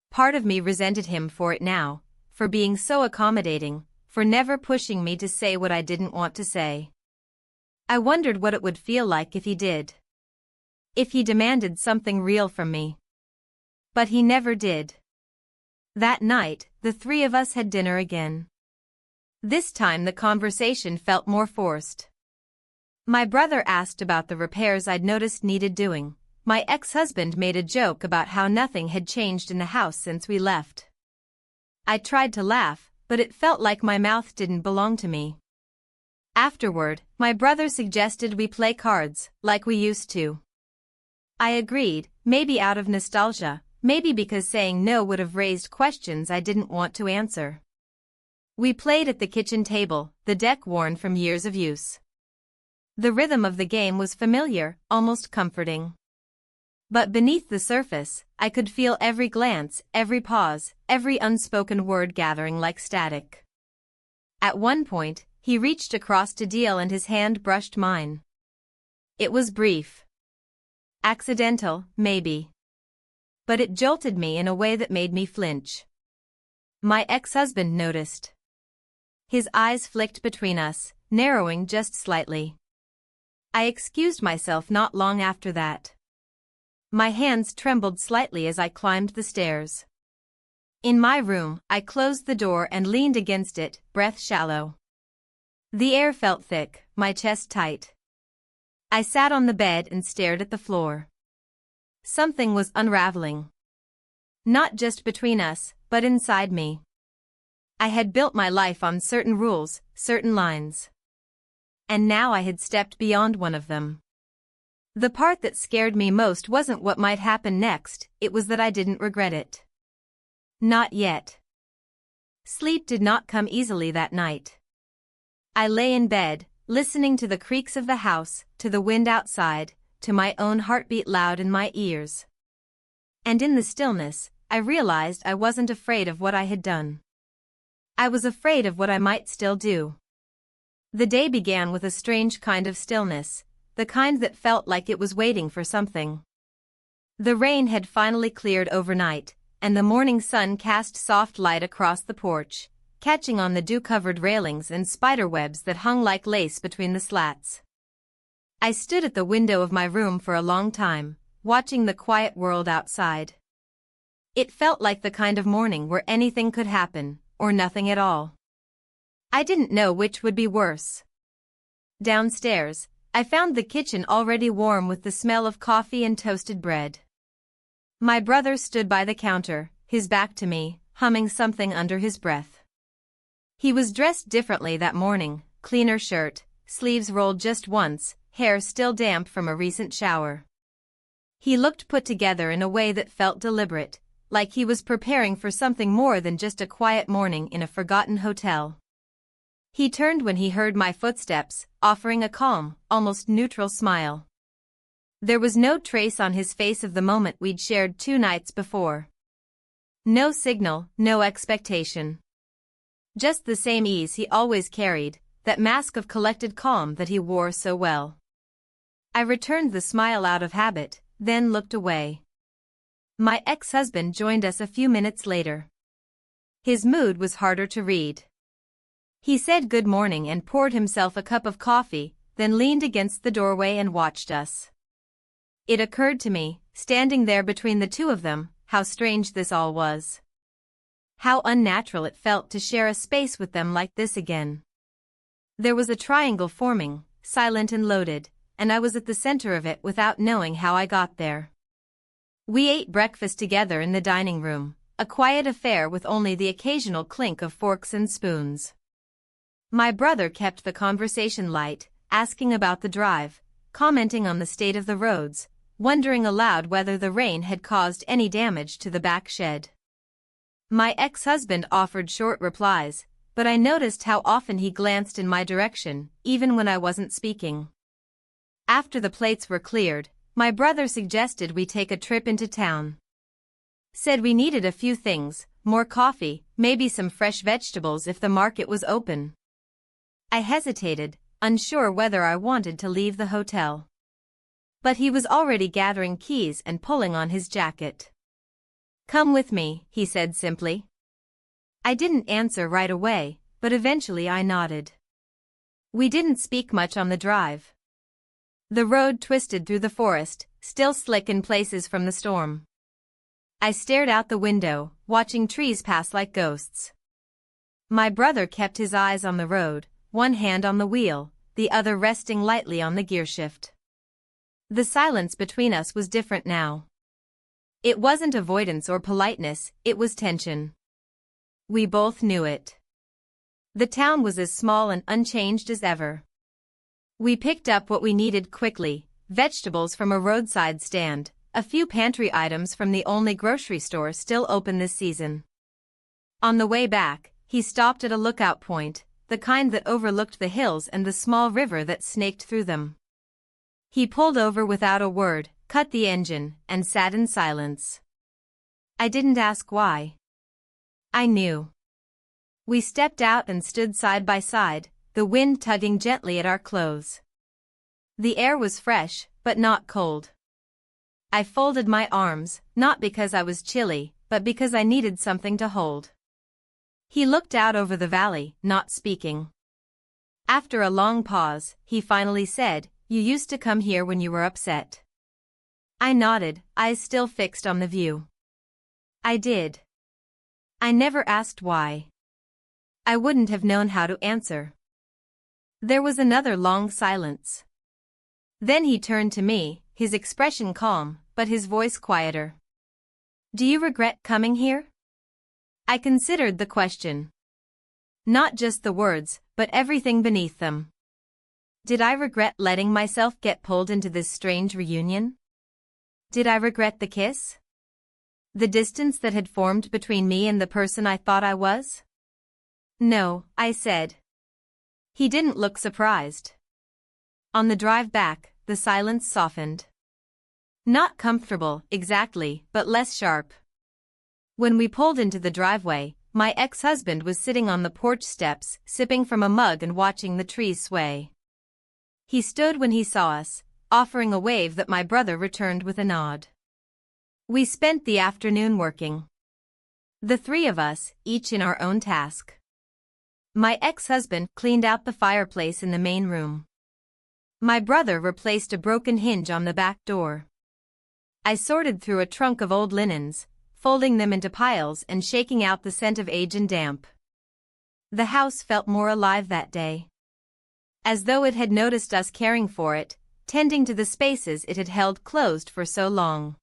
Part of me resented him for it now, for being so accommodating, for never pushing me to say what I didn't want to say. I wondered what it would feel like if he did. If he demanded something real from me. But he never did. That night, the three of us had dinner again. This time the conversation felt more forced. My brother asked about the repairs I'd noticed needed doing. My ex-husband made a joke about how nothing had changed in the house since we left. I tried to laugh, but it felt like my mouth didn't belong to me. Afterward, my brother suggested we play cards, like we used to. I agreed, maybe out of nostalgia, maybe because saying no would have raised questions I didn't want to answer. We played at the kitchen table, the deck worn from years of use. The rhythm of the game was familiar, almost comforting. But beneath the surface, I could feel every glance, every pause, every unspoken word gathering like static. At one point, he reached across to deal and his hand brushed mine. It was brief. Accidental, maybe. But it jolted me in a way that made me flinch. My ex-husband noticed. His eyes flicked between us, narrowing just slightly. I excused myself not long after that. My hands trembled slightly as I climbed the stairs. In my room, I closed the door and leaned against it, breath shallow. The air felt thick, my chest tight. I sat on the bed and stared at the floor. Something was unraveling. Not just between us, but inside me. I had built my life on certain rules, certain lines. And now I had stepped beyond one of them. The part that scared me most wasn't what might happen next, it was that I didn't regret it. Not yet. Sleep did not come easily that night. I lay in bed, listening to the creaks of the house, to the wind outside, to my own heartbeat loud in my ears. And in the stillness, I realized I wasn't afraid of what I had done. I was afraid of what I might still do. The day began with a strange kind of stillness, the kind that felt like it was waiting for something. The rain had finally cleared overnight, and the morning sun cast soft light across the porch, catching on the dew-covered railings and spiderwebs that hung like lace between the slats. I stood at the window of my room for a long time, watching the quiet world outside. It felt like the kind of morning where anything could happen, or nothing at all. I didn't know which would be worse. Downstairs, I found the kitchen already warm with the smell of coffee and toasted bread. My brother stood by the counter, his back to me, humming something under his breath. He was dressed differently that morning, cleaner shirt, sleeves rolled just once, hair still damp from a recent shower. He looked put together in a way that felt deliberate, like he was preparing for something more than just a quiet morning in a forgotten hotel. He turned when he heard my footsteps, offering a calm, almost neutral smile. There was no trace on his face of the moment we'd shared 2 nights before. No signal, no expectation. Just the same ease he always carried, that mask of collected calm that he wore so well. I returned the smile out of habit, then looked away. My ex-husband joined us a few minutes later. His mood was harder to read. He said good morning and poured himself a cup of coffee, then leaned against the doorway and watched us. It occurred to me, standing there between the two of them, how strange this all was. How unnatural it felt to share a space with them like this again. There was a triangle forming, silent and loaded, and I was at the center of it without knowing how I got there. We ate breakfast together in the dining room, a quiet affair with only the occasional clink of forks and spoons. My brother kept the conversation light, asking about the drive, commenting on the state of the roads, wondering aloud whether the rain had caused any damage to the back shed. My ex-husband offered short replies, but I noticed how often he glanced in my direction, even when I wasn't speaking. After the plates were cleared, my brother suggested we take a trip into town. Said we needed a few things, more coffee, maybe some fresh vegetables if the market was open. I hesitated, unsure whether I wanted to leave the hotel. But he was already gathering keys and pulling on his jacket. "Come with me," he said simply. I didn't answer right away, but eventually I nodded. We didn't speak much on the drive. The road twisted through the forest, still slick in places from the storm. I stared out the window, watching trees pass like ghosts. My brother kept his eyes on the road, one hand on the wheel, the other resting lightly on the gearshift. The silence between us was different now. It wasn't avoidance or politeness, it was tension. We both knew it. The town was as small and unchanged as ever. We picked up what we needed quickly, vegetables from a roadside stand, a few pantry items from the only grocery store still open this season. On the way back, he stopped at a lookout point, the kind that overlooked the hills and the small river that snaked through them. He pulled over without a word, cut the engine, and sat in silence. I didn't ask why. I knew. We stepped out and stood side by side, the wind tugging gently at our clothes. The air was fresh, but not cold. I folded my arms, not because I was chilly, but because I needed something to hold. He looked out over the valley, not speaking. After a long pause, he finally said, "You used to come here when you were upset." I nodded, eyes still fixed on the view. I did. I never asked why. I wouldn't have known how to answer. There was another long silence. Then he turned to me, his expression calm, but his voice quieter. "Do you regret coming here?" I considered the question. Not just the words, but everything beneath them. Did I regret letting myself get pulled into this strange reunion? Did I regret the kiss? The distance that had formed between me and the person I thought I was? No, I said. He didn't look surprised. On the drive back, the silence softened. Not comfortable, exactly, but less sharp. When we pulled into the driveway, my ex-husband was sitting on the porch steps, sipping from a mug and watching the trees sway. He stood when he saw us, offering a wave that my brother returned with a nod. We spent the afternoon working. The three of us, each in our own task. My ex-husband cleaned out the fireplace in the main room. My brother replaced a broken hinge on the back door. I sorted through a trunk of old linens, folding them into piles and shaking out the scent of age and damp. The house felt more alive that day. As though it had noticed us caring for it, tending to the spaces it had held closed for so long.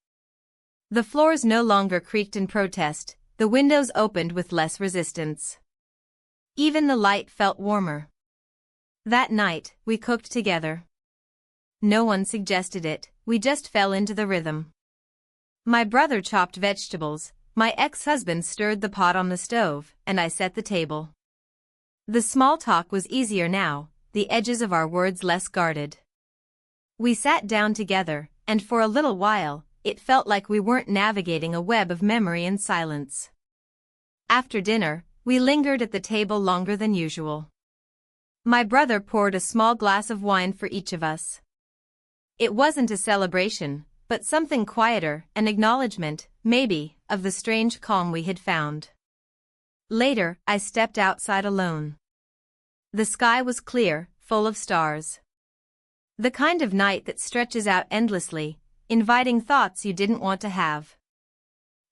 The floors no longer creaked in protest, the windows opened with less resistance. Even the light felt warmer. That night, we cooked together. No one suggested it, we just fell into the rhythm. My brother chopped vegetables, my ex-husband stirred the pot on the stove, and I set the table. The small talk was easier now, the edges of our words less guarded. We sat down together, and for a little while, it felt like we weren't navigating a web of memory in silence. After dinner, we lingered at the table longer than usual. My brother poured a small glass of wine for each of us. It wasn't a celebration, but something quieter, an acknowledgement, maybe, of the strange calm we had found. Later, I stepped outside alone. The sky was clear, full of stars. The kind of night that stretches out endlessly, inviting thoughts you didn't want to have.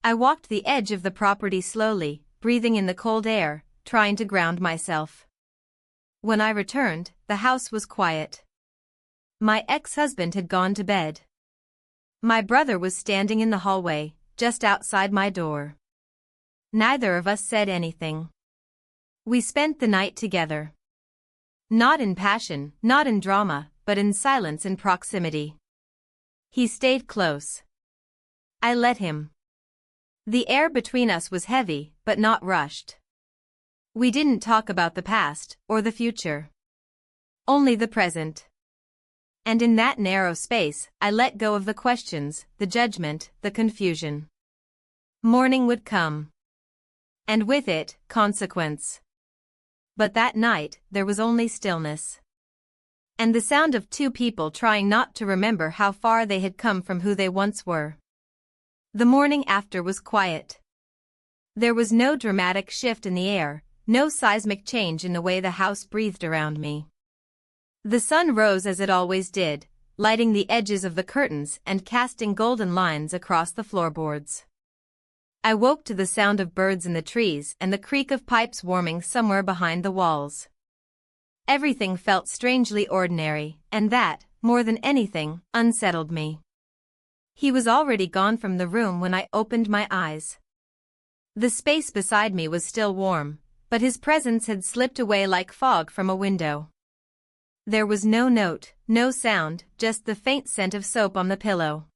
I walked the edge of the property slowly, breathing in the cold air, trying to ground myself. When I returned, the house was quiet. My ex-husband had gone to bed. My brother was standing in the hallway, just outside my door. Neither of us said anything. We spent the night together. Not in passion, not in drama, but in silence and proximity. He stayed close. I let him. The air between us was heavy, but not rushed. We didn't talk about the past, or the future. Only the present. And in that narrow space, I let go of the questions, the judgment, the confusion. Morning would come. And with it, consequence. But that night, there was only stillness. And the sound of two people trying not to remember how far they had come from who they once were. The morning after was quiet. There was no dramatic shift in the air, no seismic change in the way the house breathed around me. The sun rose as it always did, lighting the edges of the curtains and casting golden lines across the floorboards. I woke to the sound of birds in the trees and the creak of pipes warming somewhere behind the walls. Everything felt strangely ordinary, and that, more than anything, unsettled me. He was already gone from the room when I opened my eyes. The space beside me was still warm, but his presence had slipped away like fog from a window. There was no note, no sound, just the faint scent of soap on the pillow.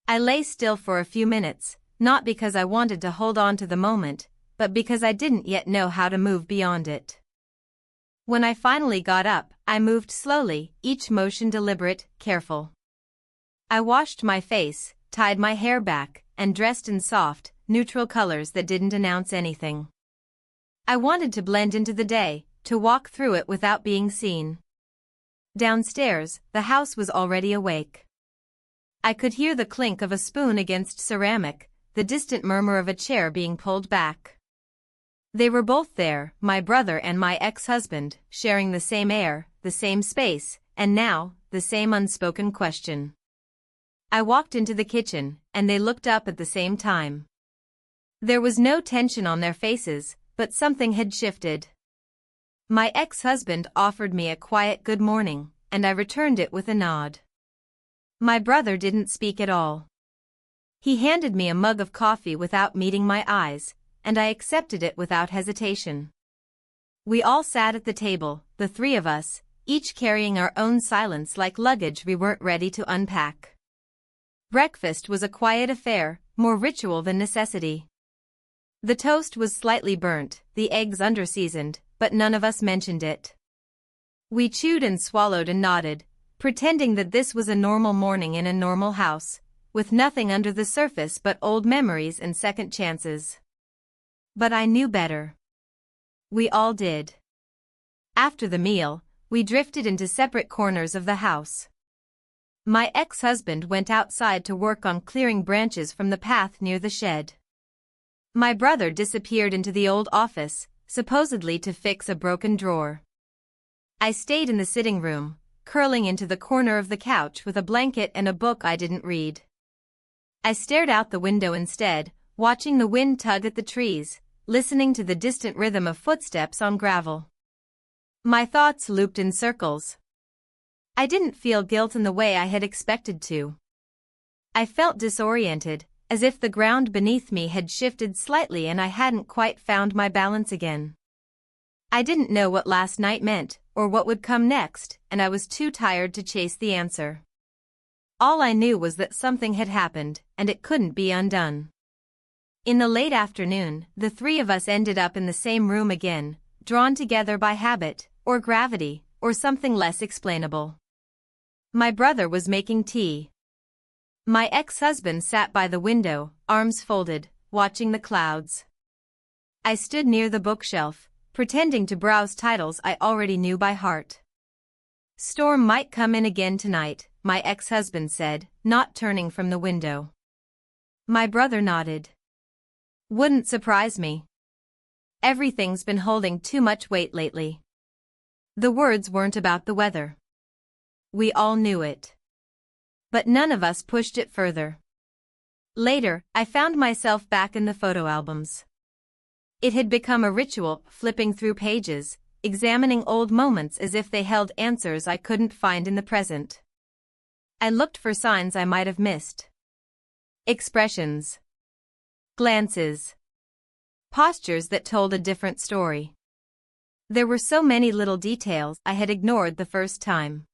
I lay still for a few minutes, not because I wanted to hold on to the moment, but because I didn't yet know how to move beyond it. When I finally got up, I moved slowly, each motion deliberate, careful. I washed my face, tied my hair back, and dressed in soft, neutral colors that didn't announce anything. I wanted to blend into the day, to walk through it without being seen. Downstairs, the house was already awake. I could hear the clink of a spoon against ceramic, the distant murmur of a chair being pulled back. They were both there, my brother and my ex-husband, sharing the same air, the same space, and now, the same unspoken question. I walked into the kitchen, and they looked up at the same time. There was no tension on their faces, but something had shifted. My ex-husband offered me a quiet good morning, and I returned it with a nod. My brother didn't speak at all. He handed me a mug of coffee without meeting my eyes, and I accepted it without hesitation. We all sat at the table, the three of us, each carrying our own silence like luggage we weren't ready to unpack. Breakfast was a quiet affair, more ritual than necessity. The toast was slightly burnt, the eggs underseasoned, but none of us mentioned it. We chewed and swallowed and nodded, pretending that this was a normal morning in a normal house, with nothing under the surface but old memories and second chances. But I knew better. We all did. After the meal, we drifted into separate corners of the house. My ex-husband went outside to work on clearing branches from the path near the shed. My brother disappeared into the old office, supposedly to fix a broken drawer. I stayed in the sitting room, curling into the corner of the couch with a blanket and a book I didn't read. I stared out the window instead, watching the wind tug at the trees, listening to the distant rhythm of footsteps on gravel. My thoughts looped in circles. I didn't feel guilt in the way I had expected to. I felt disoriented, as if the ground beneath me had shifted slightly and I hadn't quite found my balance again. I didn't know what last night meant, or what would come next, and I was too tired to chase the answer. All I knew was that something had happened, and it couldn't be undone. In the late afternoon, the three of us ended up in the same room again, drawn together by habit, or gravity, or something less explainable. My brother was making tea. My ex-husband sat by the window, arms folded, watching the clouds. I stood near the bookshelf, pretending to browse titles I already knew by heart. "Storm might come in again tonight," my ex-husband said, not turning from the window. My brother nodded. "Wouldn't surprise me. Everything's been holding too much weight lately." The words weren't about the weather. We all knew it. But none of us pushed it further. Later, I found myself back in the photo albums. It had become a ritual, flipping through pages, examining old moments as if they held answers I couldn't find in the present. I looked for signs I might have missed. Expressions. Glances. Postures that told a different story. There were so many little details I had ignored the first time.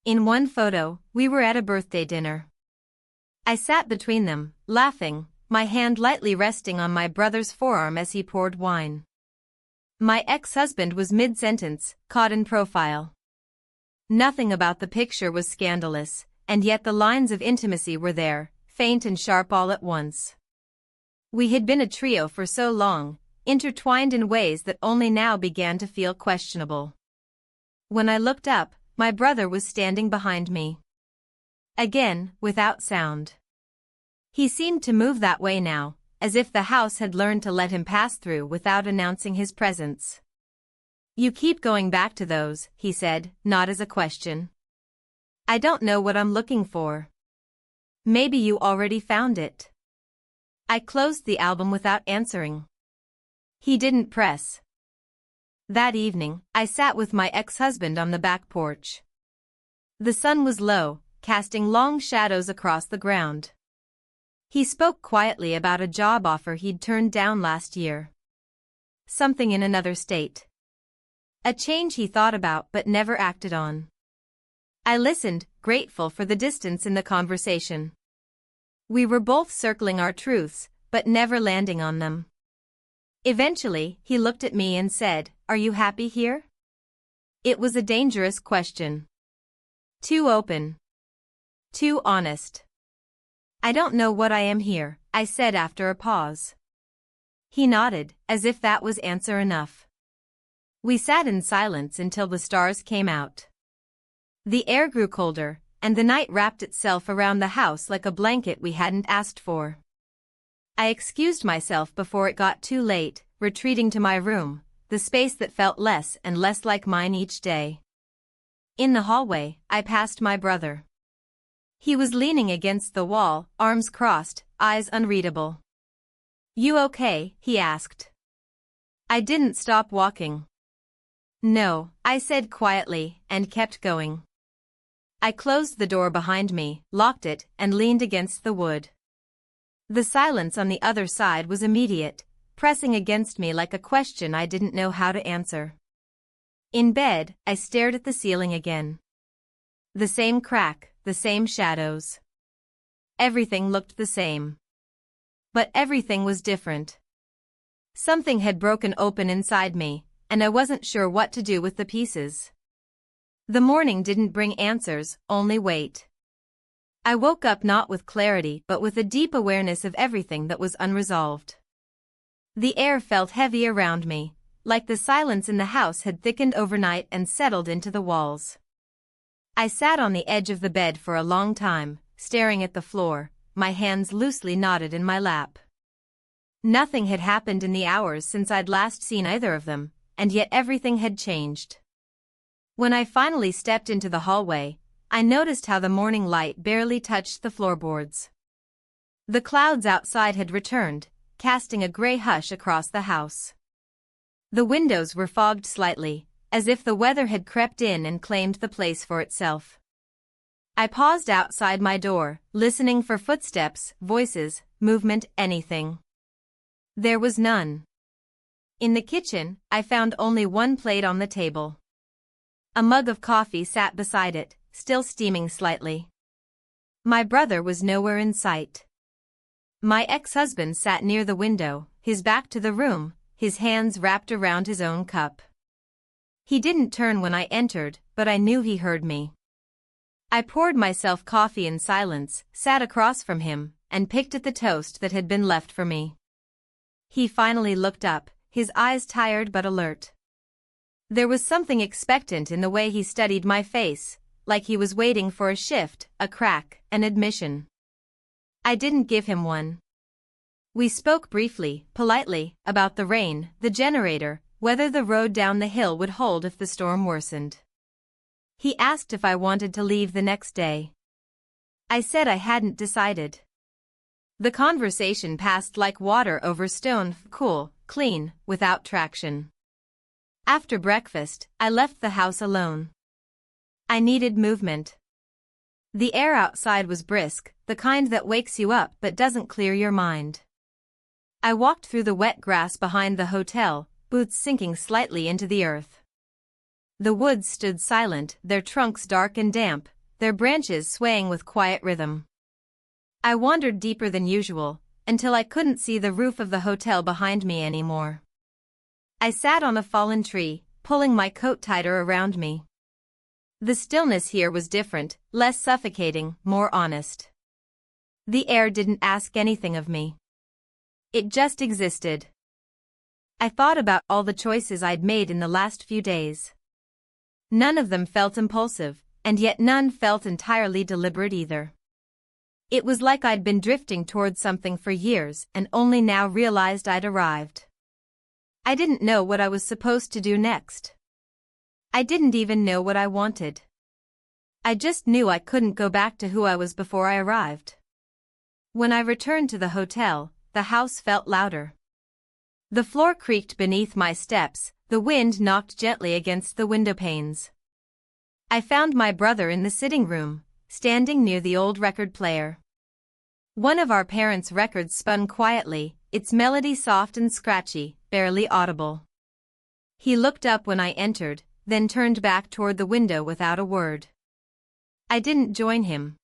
In one photo, we were at a birthday dinner. I sat between them, laughing, my hand lightly resting on my brother's forearm as he poured wine. My ex-husband was mid-sentence, caught in profile. Nothing about the picture was scandalous, and yet the lines of intimacy were there, faint and sharp all at once. We had been a trio for so long, intertwined in ways that only now began to feel questionable. When I looked up, my brother was standing behind me. Again, without sound. He seemed to move that way now, as if the house had learned to let him pass through without announcing his presence. "You keep going back to those," he said, not as a question. "I don't know what I'm looking for." "Maybe you already found it." I closed the album without answering. He didn't press. That evening, I sat with my ex-husband on the back porch. The sun was low, casting long shadows across the ground. He spoke quietly about a job offer he'd turned down last year. Something in another state. A change he thought about but never acted on. I listened, grateful for the distance in the conversation. We were both circling our truths, but never landing on them. Eventually, he looked at me and said, "Are you happy here?" It was a dangerous question. Too open. Too honest. "I don't know what I am here," I said after a pause. He nodded, as if that was answer enough. We sat in silence until the stars came out. The air grew colder, and the night wrapped itself around the house like a blanket we hadn't asked for. I excused myself before it got too late, retreating to my room, the space that felt less and less like mine each day. In the hallway, I passed my brother. He was leaning against the wall, arms crossed, eyes unreadable. "You okay?" he asked. I didn't stop walking. "No," I said quietly, and kept going. I closed the door behind me, locked it, and leaned against the wood. The silence on the other side was immediate, pressing against me like a question I didn't know how to answer. In bed, I stared at the ceiling again. The same crack, the same shadows. Everything looked the same. But everything was different. Something had broken open inside me, and I wasn't sure what to do with the pieces. The morning didn't bring answers, only weight. I woke up not with clarity but with a deep awareness of everything that was unresolved. The air felt heavy around me, like the silence in the house had thickened overnight and settled into the walls. I sat on the edge of the bed for a long time, staring at the floor, my hands loosely knotted in my lap. Nothing had happened in the hours since I'd last seen either of them, and yet everything had changed. When I finally stepped into the hallway, I noticed how the morning light barely touched the floorboards. The clouds outside had returned, casting a gray hush across the house. The windows were fogged slightly, as if the weather had crept in and claimed the place for itself. I paused outside my door, listening for footsteps, voices, movement, anything. There was none. In the kitchen, I found only one plate on the table. A mug of coffee sat beside it, still steaming slightly. My brother was nowhere in sight. My ex-husband sat near the window, his back to the room, his hands wrapped around his own cup. He didn't turn when I entered, but I knew he heard me. I poured myself coffee in silence, sat across from him, and picked at the toast that had been left for me. He finally looked up, his eyes tired but alert. There was something expectant in the way he studied my face, like he was waiting for a shift, a crack, an admission. I didn't give him one. We spoke briefly, politely, about the rain, the generator, whether the road down the hill would hold if the storm worsened. He asked if I wanted to leave the next day. I said I hadn't decided. The conversation passed like water over stone, cool, clean, without traction. After breakfast, I left the house alone. I needed movement. The air outside was brisk, the kind that wakes you up but doesn't clear your mind. I walked through the wet grass behind the hotel, boots sinking slightly into the earth. The woods stood silent, their trunks dark and damp, their branches swaying with quiet rhythm. I wandered deeper than usual, until I couldn't see the roof of the hotel behind me anymore. I sat on a fallen tree, pulling my coat tighter around me. The stillness here was different, less suffocating, more honest. The air didn't ask anything of me. It just existed. I thought about all the choices I'd made in the last few days. None of them felt impulsive, and yet none felt entirely deliberate either. It was like I'd been drifting towards something for years and only now realized I'd arrived. I didn't know what I was supposed to do next. I didn't even know what I wanted. I just knew I couldn't go back to who I was before I arrived. When I returned to the hotel, the house felt louder. The floor creaked beneath my steps, the wind knocked gently against the window panes. I found my brother in the sitting room, standing near the old record player. One of our parents' records spun quietly, its melody soft and scratchy, barely audible. He looked up when I entered, then turned back toward the window without a word. I didn't join him.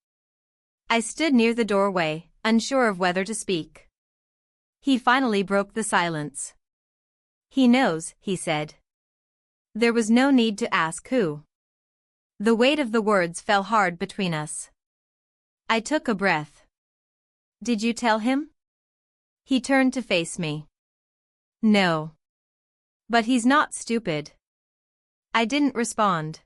I stood near the doorway, unsure of whether to speak. He finally broke the silence. "He knows," he said. There was no need to ask who. The weight of the words fell hard between us. I took a breath. "Did you tell him?" He turned to face me. "No. But he's not stupid." I didn't respond.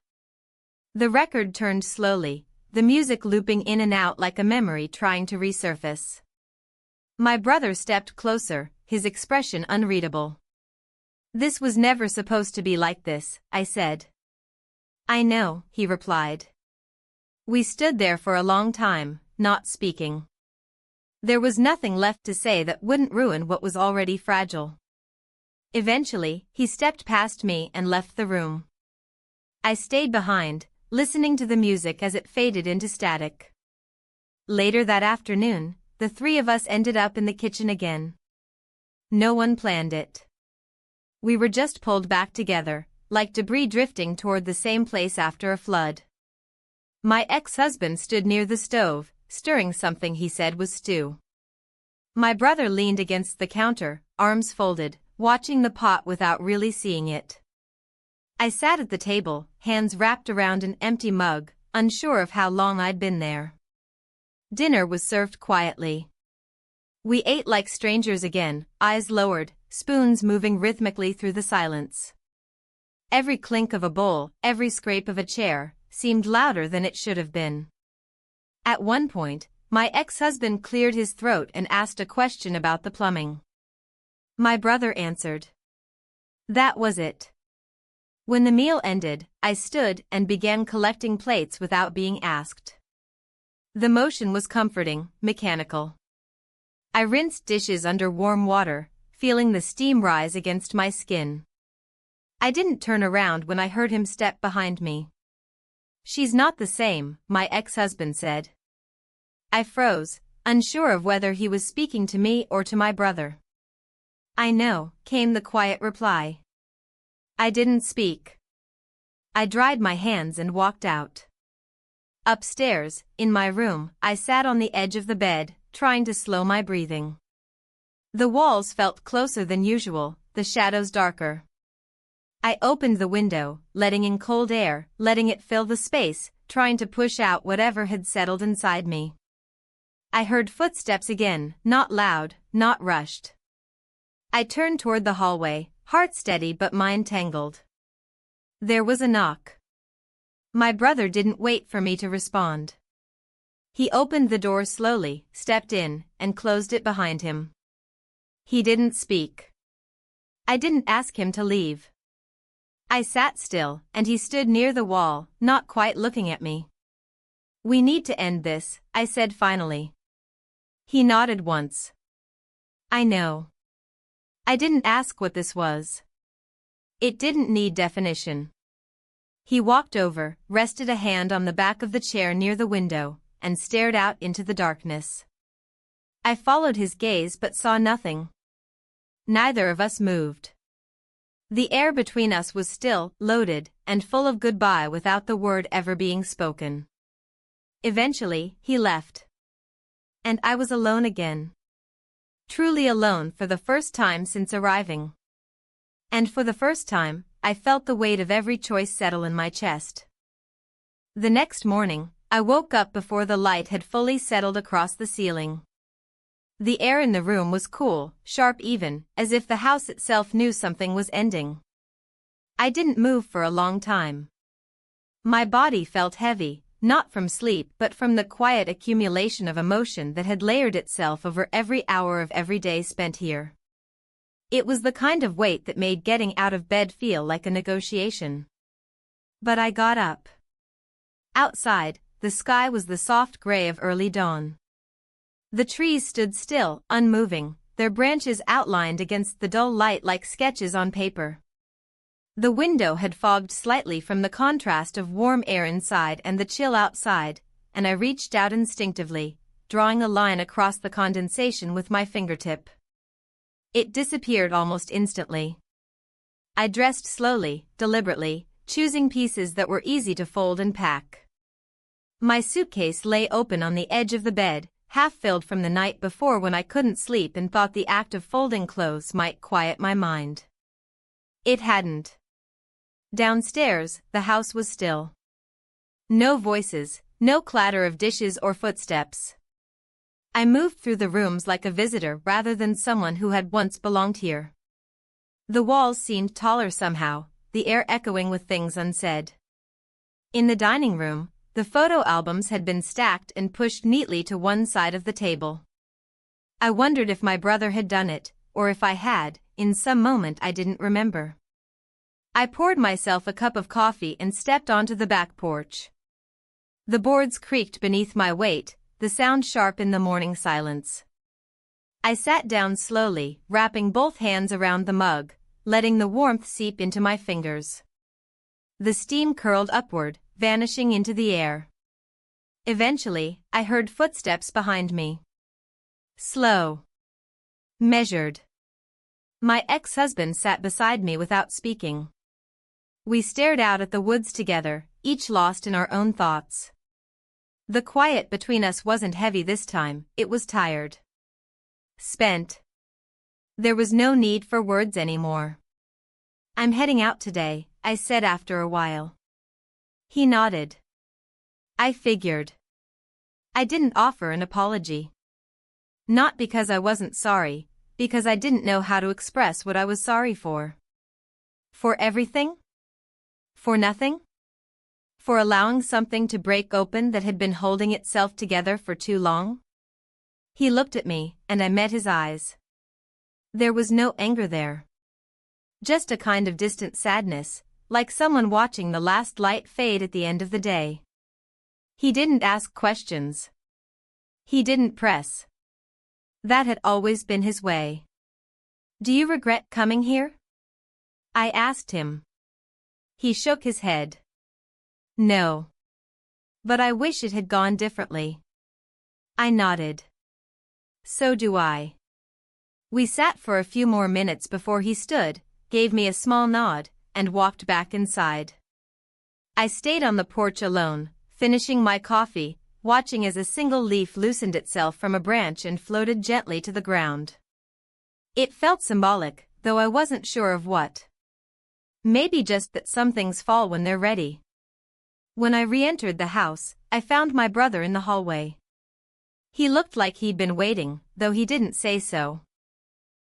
The record turned slowly, the music looping in and out like a memory trying to resurface. My brother stepped closer, his expression unreadable. "This was never supposed to be like this," I said. "I know," he replied. We stood there for a long time, not speaking. There was nothing left to say that wouldn't ruin what was already fragile. Eventually, he stepped past me and left the room. I stayed behind, listening to the music as it faded into static. Later that afternoon, the three of us ended up in the kitchen again. No one planned it. We were just pulled back together, like debris drifting toward the same place after a flood. My ex-husband stood near the stove, stirring something he said was stew. My brother leaned against the counter, arms folded, watching the pot without really seeing it. I sat at the table, hands wrapped around an empty mug, unsure of how long I'd been there. Dinner was served quietly. We ate like strangers again, eyes lowered, spoons moving rhythmically through the silence. Every clink of a bowl, every scrape of a chair, seemed louder than it should have been. At one point, my ex-husband cleared his throat and asked a question about the plumbing. My brother answered. That was it. When the meal ended, I stood and began collecting plates without being asked. The motion was comforting, mechanical. I rinsed dishes under warm water, feeling the steam rise against my skin. I didn't turn around when I heard him step behind me. "She's not the same," my ex-husband said. I froze, unsure of whether he was speaking to me or to my brother. "I know," came the quiet reply. I didn't speak. I dried my hands and walked out. Upstairs, in my room, I sat on the edge of the bed, trying to slow my breathing. The walls felt closer than usual, the shadows darker. I opened the window, letting in cold air, letting it fill the space, trying to push out whatever had settled inside me. I heard footsteps again, not loud, not rushed. I turned toward the hallway, heart steady but mind tangled. There was a knock. My brother didn't wait for me to respond. He opened the door slowly, stepped in, and closed it behind him. He didn't speak. I didn't ask him to leave. I sat still, and he stood near the wall, not quite looking at me. "We need to end this," I said finally. He nodded once. "I know. I didn't ask what this was. It didn't need definition." He walked over, rested a hand on the back of the chair near the window, and stared out into the darkness. I followed his gaze but saw nothing. Neither of us moved. The air between us was still, loaded, and full of goodbye without the word ever being spoken. Eventually, he left. And I was alone again. Truly alone for the first time since arriving. And for the first time, I felt the weight of every choice settle in my chest. The next morning, I woke up before the light had fully settled across the ceiling. The air in the room was cool, sharp even, as if the house itself knew something was ending. I didn't move for a long time. My body felt heavy, not from sleep but from the quiet accumulation of emotion that had layered itself over every hour of every day spent here. It was the kind of weight that made getting out of bed feel like a negotiation. But I got up. Outside, the sky was the soft gray of early dawn. The trees stood still, unmoving, their branches outlined against the dull light like sketches on paper. The window had fogged slightly from the contrast of warm air inside and the chill outside, and I reached out instinctively, drawing a line across the condensation with my fingertip. It disappeared almost instantly. I dressed slowly, deliberately, choosing pieces that were easy to fold and pack. My suitcase lay open on the edge of the bed, half filled from the night before when I couldn't sleep and thought the act of folding clothes might quiet my mind. It hadn't. Downstairs, the house was still. No voices, no clatter of dishes or footsteps. I moved through the rooms like a visitor rather than someone who had once belonged here. The walls seemed taller somehow, the air echoing with things unsaid. In the dining room, the photo albums had been stacked and pushed neatly to one side of the table. I wondered if my brother had done it, or if I had, in some moment I didn't remember. I poured myself a cup of coffee and stepped onto the back porch. The boards creaked beneath my weight, the sound sharp in the morning silence. I sat down slowly, wrapping both hands around the mug, letting the warmth seep into my fingers. The steam curled upward, vanishing into the air. Eventually, I heard footsteps behind me. Slow. Measured. My ex-husband sat beside me without speaking. We stared out at the woods together, each lost in our own thoughts. The quiet between us wasn't heavy this time, it was tired. Spent. There was no need for words anymore. "I'm heading out today," I said after a while. He nodded. I figured. I didn't offer an apology. Not because I wasn't sorry, because I didn't know how to express what I was sorry for. For everything? For nothing? For allowing something to break open that had been holding itself together for too long? He looked at me, and I met his eyes. There was no anger there. Just a kind of distant sadness, like someone watching the last light fade at the end of the day. He didn't ask questions. He didn't press. That had always been his way. "Do you regret coming here?" I asked him. He shook his head. "No. But I wish it had gone differently." I nodded. "So do I." We sat for a few more minutes before he stood, gave me a small nod, and walked back inside. I stayed on the porch alone, finishing my coffee, watching as a single leaf loosened itself from a branch and floated gently to the ground. It felt symbolic, though I wasn't sure of what. Maybe just that some things fall when they're ready. When I re-entered the house, I found my brother in the hallway. He looked like he'd been waiting, though he didn't say so.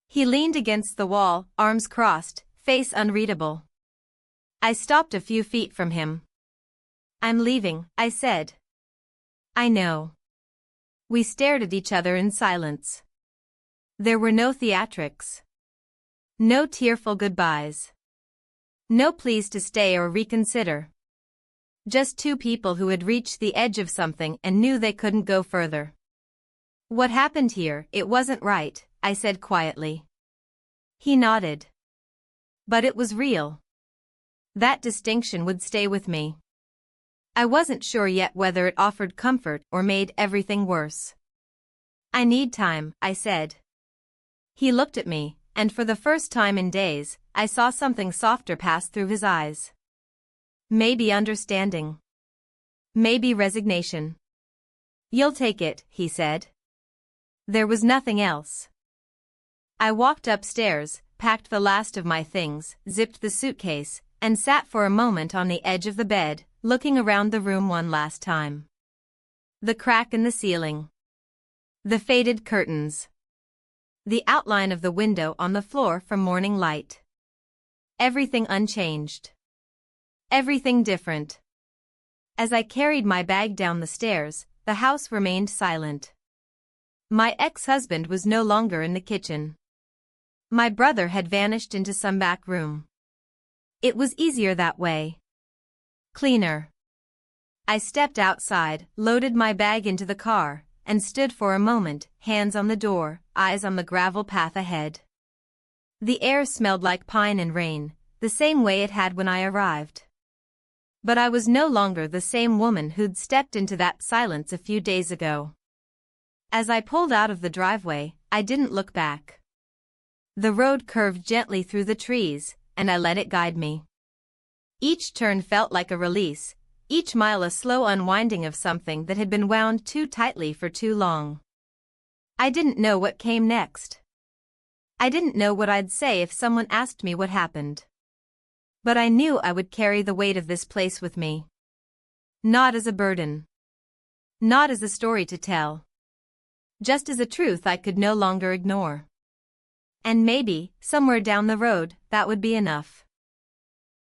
He leaned against the wall, arms crossed, face unreadable. I stopped a few feet from him. "I'm leaving," I said. "I know." We stared at each other in silence. There were no theatrics. No tearful goodbyes. No pleas to stay or reconsider. Just two people who had reached the edge of something and knew they couldn't go further. "What happened here, it wasn't right," I said quietly. He nodded. But it was real. That distinction would stay with me. I wasn't sure yet whether it offered comfort or made everything worse. "I need time," I said. He looked at me, and for the first time in days, I saw something softer pass through his eyes. Maybe understanding. Maybe resignation. "You'll take it," he said. There was nothing else. I walked upstairs, packed the last of my things, zipped the suitcase, and sat for a moment on the edge of the bed, looking around the room one last time. The crack in the ceiling. The faded curtains. The outline of the window on the floor from morning light. Everything unchanged. Everything different. As I carried my bag down the stairs, the house remained silent. My ex-husband was no longer in the kitchen. My brother had vanished into some back room. It was easier that way. Cleaner. I stepped outside, loaded my bag into the car, and stood for a moment, hands on the door, eyes on the gravel path ahead. The air smelled like pine and rain, the same way it had when I arrived. But I was no longer the same woman who'd stepped into that silence a few days ago. As I pulled out of the driveway, I didn't look back. The road curved gently through the trees, and I let it guide me. Each turn felt like a release, each mile a slow unwinding of something that had been wound too tightly for too long. I didn't know what came next. I didn't know what I'd say if someone asked me what happened. But I knew I would carry the weight of this place with me. Not as a burden. Not as a story to tell. Just as a truth I could no longer ignore. And maybe, somewhere down the road, that would be enough.